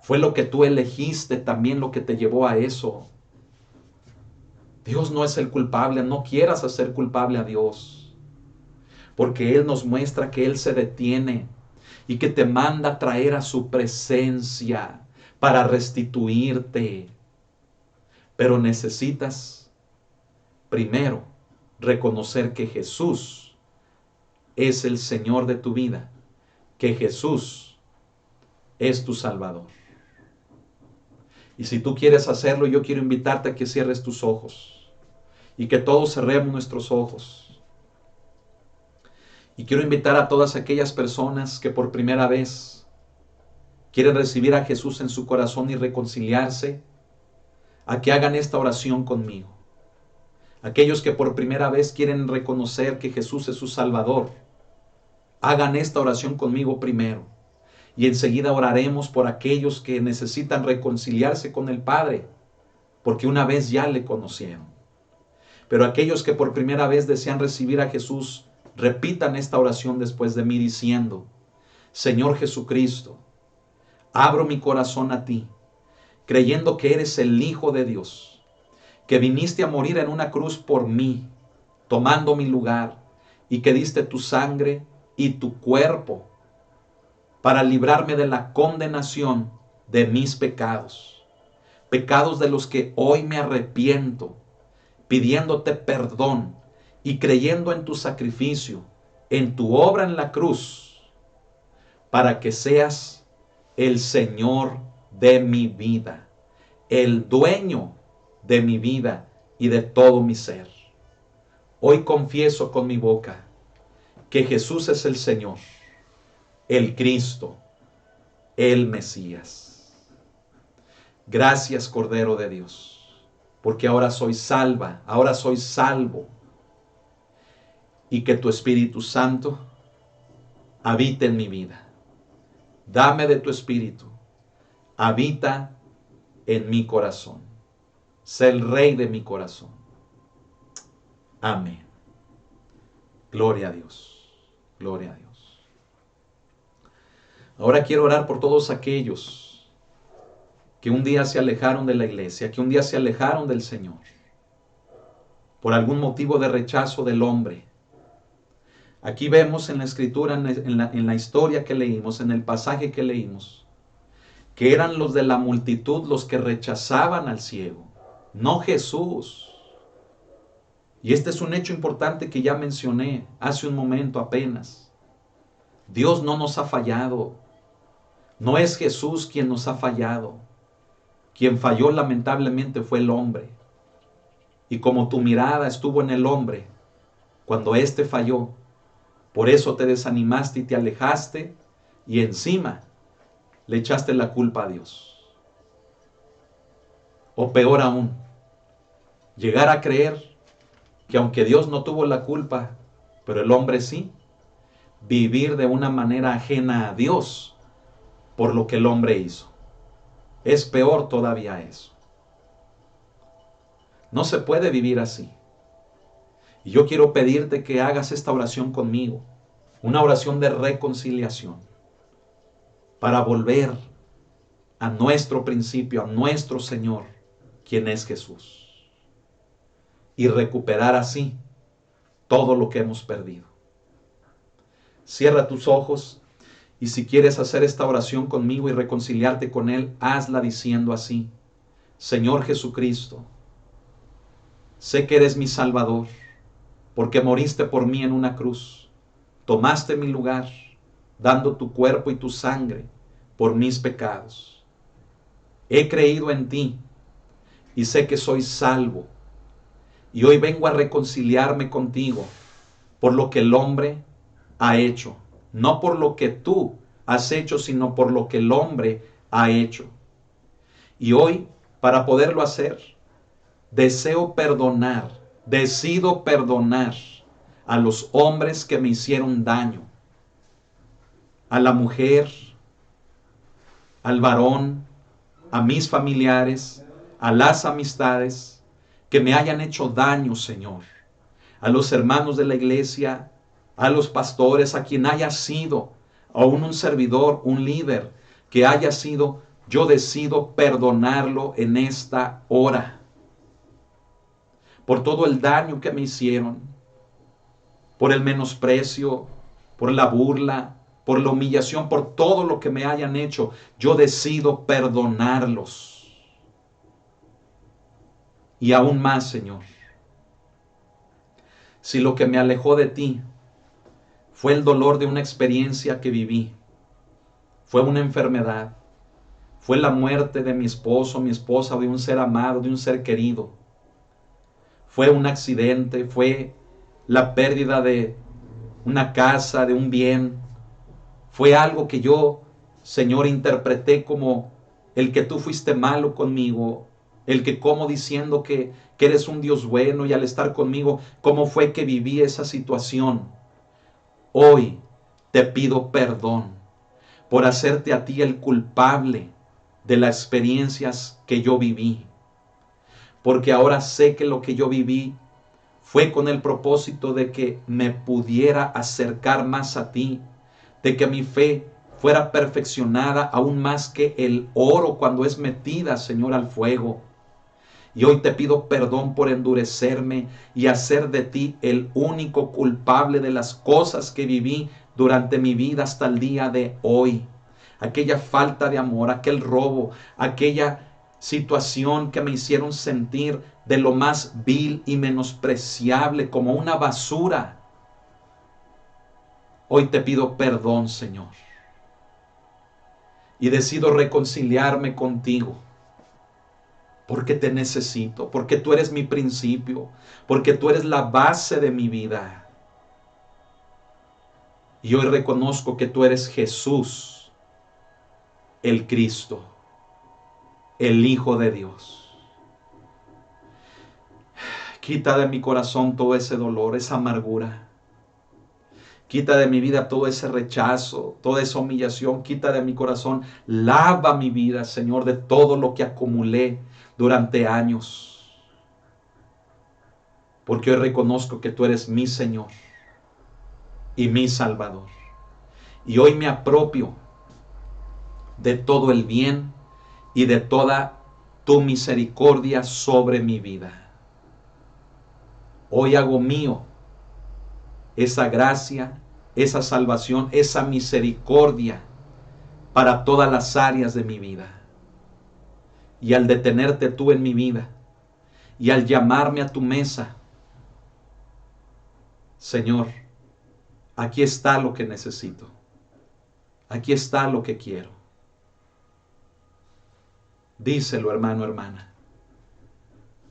Fue lo que tú elegiste también lo que te llevó a eso. Dios no es el culpable. No quieras hacer culpable a Dios. Porque Él nos muestra que Él se detiene y que te manda a traer a su presencia para restituirte. Pero necesitas primero reconocer que Jesús es el Señor de tu vida, que Jesús es tu Salvador. Y si tú quieres hacerlo, yo quiero invitarte a que cierres tus ojos y que todos cerremos nuestros ojos. Y quiero invitar a todas aquellas personas que por primera vez quieren recibir a Jesús en su corazón y reconciliarse, a que hagan esta oración conmigo. Aquellos que por primera vez quieren reconocer que Jesús es su Salvador, hagan esta oración conmigo primero. Y enseguida oraremos por aquellos que necesitan reconciliarse con el Padre, porque una vez ya le conocieron. Pero aquellos que por primera vez desean recibir a Jesús, repitan esta oración después de mí diciendo: Señor Jesucristo, abro mi corazón a ti, creyendo que eres el Hijo de Dios, que viniste a morir en una cruz por mí, tomando mi lugar, y que diste tu sangre y tu cuerpo para librarme de la condenación de mis pecados. pecados de los que hoy me arrepiento, pidiéndote perdón y creyendo en tu sacrificio, en tu obra en la cruz, para que seas el Señor de mi vida, el dueño de mi vida y de todo mi ser. Hoy confieso con mi boca que Jesús es el Señor, el Cristo, el Mesías. Gracias, Cordero de Dios, porque ahora soy salva, ahora soy salvo. Y que tu Espíritu Santo habite en mi vida. Dame de tu Espíritu, habita en mi corazón. Sé el Rey de mi corazón. Amén. Gloria a Dios. Gloria a Dios. Ahora quiero orar por todos aquellos que un día se alejaron de la iglesia, que un día se alejaron del Señor, por algún motivo de rechazo del hombre. Aquí vemos en la escritura, en la historia que leímos, en el pasaje que leímos, que eran los de la multitud los que rechazaban al ciego, no Jesús. Y este es un hecho importante que ya mencioné hace un momento apenas. Dios no nos ha fallado. No es Jesús quien nos ha fallado. Quien falló lamentablemente fue el hombre. Y como tu mirada estuvo en el hombre, cuando éste falló, por eso te desanimaste y te alejaste, y encima le echaste la culpa a Dios. O peor aún, llegar a creer que aunque Dios no tuvo la culpa, pero el hombre sí, vivir de una manera ajena a Dios por lo que el hombre hizo. Es peor todavía eso. No se puede vivir así. Y yo quiero pedirte que hagas esta oración conmigo, una oración de reconciliación, para volver a nuestro principio, a nuestro Señor, quien es Jesús, y recuperar así todo lo que hemos perdido. Cierra tus ojos y si quieres hacer esta oración conmigo y reconciliarte con Él, hazla diciendo así: Señor Jesucristo, sé que eres mi Salvador, porque moriste por mí en una cruz. Tomaste mi lugar, dando tu cuerpo y tu sangre por mis pecados. He creído en ti y sé que soy salvo. Y hoy vengo a reconciliarme contigo por lo que el hombre ha hecho. No por lo que tú has hecho, sino por lo que el hombre ha hecho. Y hoy, para poderlo hacer, decido perdonar a los hombres que me hicieron daño, a la mujer, al varón, a mis familiares, a las amistades que me hayan hecho daño, Señor, a los hermanos de la iglesia, a los pastores, a quien haya sido, aún un servidor, un líder que haya sido, yo decido perdonarlo en esta hora, por todo el daño que me hicieron, por el menosprecio, por la burla, por la humillación, por todo lo que me hayan hecho. Yo decido perdonarlos. Y aún más, Señor, si lo que me alejó de ti fue el dolor de una experiencia que viví, fue una enfermedad, fue la muerte de mi esposo, mi esposa, de un ser amado, de un ser querido, fue un accidente, fue la pérdida de una casa, de un bien, fue algo que yo, Señor, interpreté como el que tú fuiste malo conmigo, el que como diciendo que eres un Dios bueno, y al estar conmigo, ¿cómo fue que viví esa situación? Hoy te pido perdón por hacerte a ti el culpable de las experiencias que yo viví, porque ahora sé que lo que yo viví fue con el propósito de que me pudiera acercar más a ti, de que mi fe fuera perfeccionada aún más que el oro cuando es metida, Señor, al fuego. Y hoy te pido perdón por endurecerme y hacer de ti el único culpable de las cosas que viví durante mi vida hasta el día de hoy. Aquella falta de amor, aquel robo, aquella situación que me hicieron sentir de lo más vil y menospreciable, como una basura. Hoy te pido perdón, Señor, y decido reconciliarme contigo, porque te necesito, porque tú eres mi principio, porque tú eres la base de mi vida. Y hoy reconozco que tú eres Jesús, el Cristo, el Hijo de Dios. Quita de mi corazón todo ese dolor, esa amargura. Quita de mi vida todo ese rechazo, toda esa humillación. Quita de mi corazón. Lava mi vida, Señor, de todo lo que acumulé durante años. Porque hoy reconozco que tú eres mi Señor y mi Salvador. Y hoy me apropio de todo el bien y de toda tu misericordia sobre mi vida. Hoy hago mío esa gracia, esa salvación, esa misericordia para todas las áreas de mi vida. Y al detenerte tú en mi vida y al llamarme a tu mesa, Señor, aquí está lo que necesito. Aquí está lo que quiero. Díselo, hermano, hermana.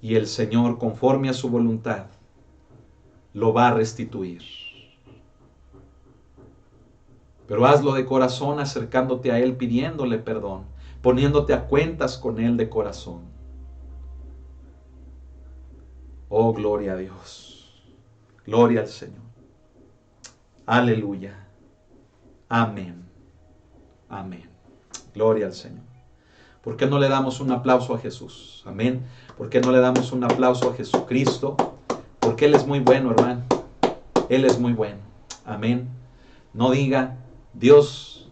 Y el Señor, conforme a su voluntad, lo va a restituir. Pero hazlo de corazón, acercándote a Él, pidiéndole perdón, poniéndote a cuentas con Él de corazón. Oh, gloria a Dios. Gloria al Señor. Aleluya. Amén. Amén. Gloria al Señor. ¿Por qué no le damos un aplauso a Jesús? Amén. ¿Por qué no le damos un aplauso a Jesucristo? Porque Él es muy bueno, hermano. Él es muy bueno. Amén. No diga, Dios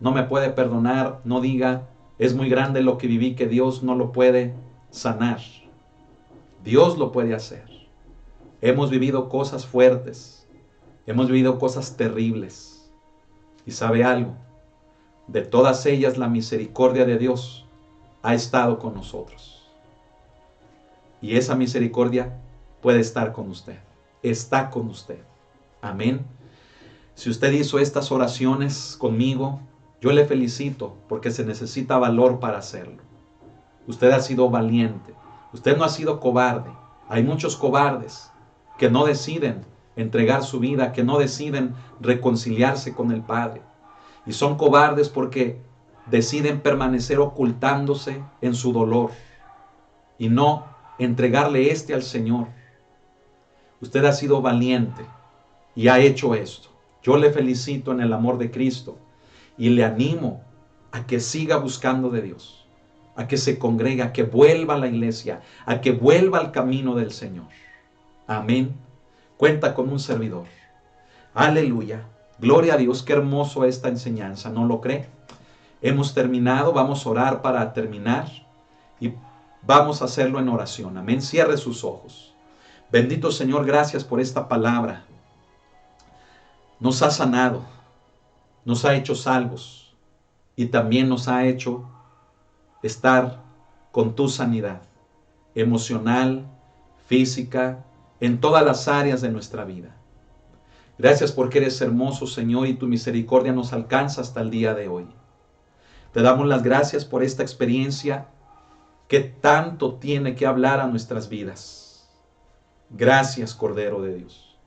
no me puede perdonar. No diga, es muy grande lo que viví, que Dios no lo puede sanar. Dios lo puede hacer. Hemos vivido cosas fuertes. Hemos vivido cosas terribles. ¿Y sabe algo? De todas ellas la misericordia de Dios ha estado con nosotros. Y esa misericordia puede estar con usted. Está con usted. Amén. Si usted hizo estas oraciones conmigo, yo le felicito porque se necesita valor para hacerlo. Usted ha sido valiente. Usted no ha sido cobarde. Hay muchos cobardes que no deciden entregar su vida, que no deciden reconciliarse con el Padre. Y son cobardes porque deciden permanecer ocultándose en su dolor y no entregarle al Señor. Usted ha sido valiente y ha hecho esto. Yo le felicito en el amor de Cristo y le animo a que siga buscando de Dios, a que se congregue, a que vuelva a la iglesia, a que vuelva al camino del Señor. Amén. Cuenta con un servidor. Aleluya. Gloria a Dios, qué hermoso esta enseñanza, ¿no lo cree? Hemos terminado, vamos a orar para terminar y vamos a hacerlo en oración. Amén, cierre sus ojos. Bendito Señor, gracias por esta palabra. Nos ha sanado, nos ha hecho salvos y también nos ha hecho estar con tu sanidad emocional, física, en todas las áreas de nuestra vida. Gracias porque eres hermoso, Señor, y tu misericordia nos alcanza hasta el día de hoy. Te damos las gracias por esta experiencia que tanto tiene que hablar a nuestras vidas. Gracias, Cordero de Dios.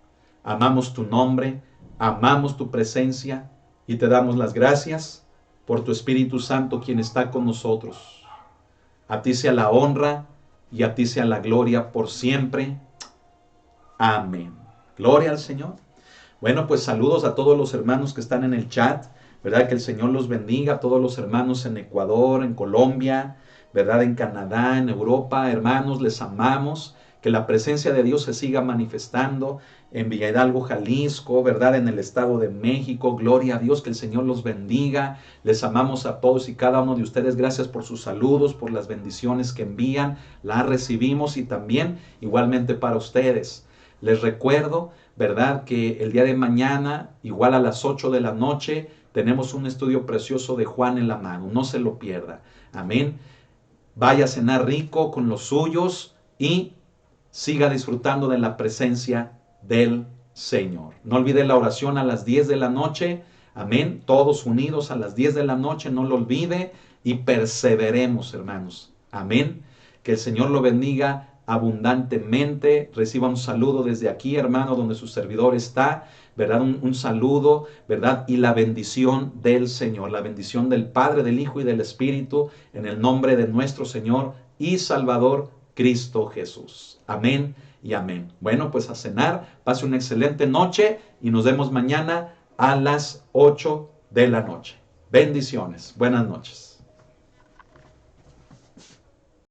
Amamos tu nombre, amamos tu presencia y te damos las gracias por tu Espíritu Santo, quien está con nosotros. A ti sea la honra y a ti sea la gloria por siempre. Amén. Gloria al Señor. Bueno, pues saludos a todos los hermanos que están en el chat, ¿verdad? Que el Señor los bendiga, a todos los hermanos en Ecuador, en Colombia, ¿verdad? En Canadá, en Europa, hermanos, les amamos. Que la presencia de Dios se siga manifestando en Villa Hidalgo, Jalisco, ¿verdad? En el Estado de México. Gloria a Dios, que el Señor los bendiga. Les amamos a todos y cada uno de ustedes. Gracias por sus saludos, por las bendiciones que envían. Las recibimos y también igualmente para ustedes. Les recuerdo, ¿verdad? Que el día de mañana, igual a las 8 de la noche, tenemos un estudio precioso de Juan en la mano. No se lo pierda. Amén. vaya a cenar rico con los suyos y siga disfrutando de la presencia del Señor. No olvide la oración a las 10 de la noche. Amén. Todos unidos a las 10 de la noche, no lo olvide y perseveremos, hermanos. Amén. Que el Señor lo bendiga abundantemente. Reciba un saludo desde aquí, hermano, donde su servidor está, ¿verdad? Un saludo, ¿verdad? Y la bendición del Señor, la bendición del Padre, del Hijo y del Espíritu, en el nombre de nuestro Señor y Salvador Cristo Jesús. Amén y amén. Bueno, pues a cenar, pase una excelente noche y nos vemos mañana a las 8 de la noche. Bendiciones. Buenas noches.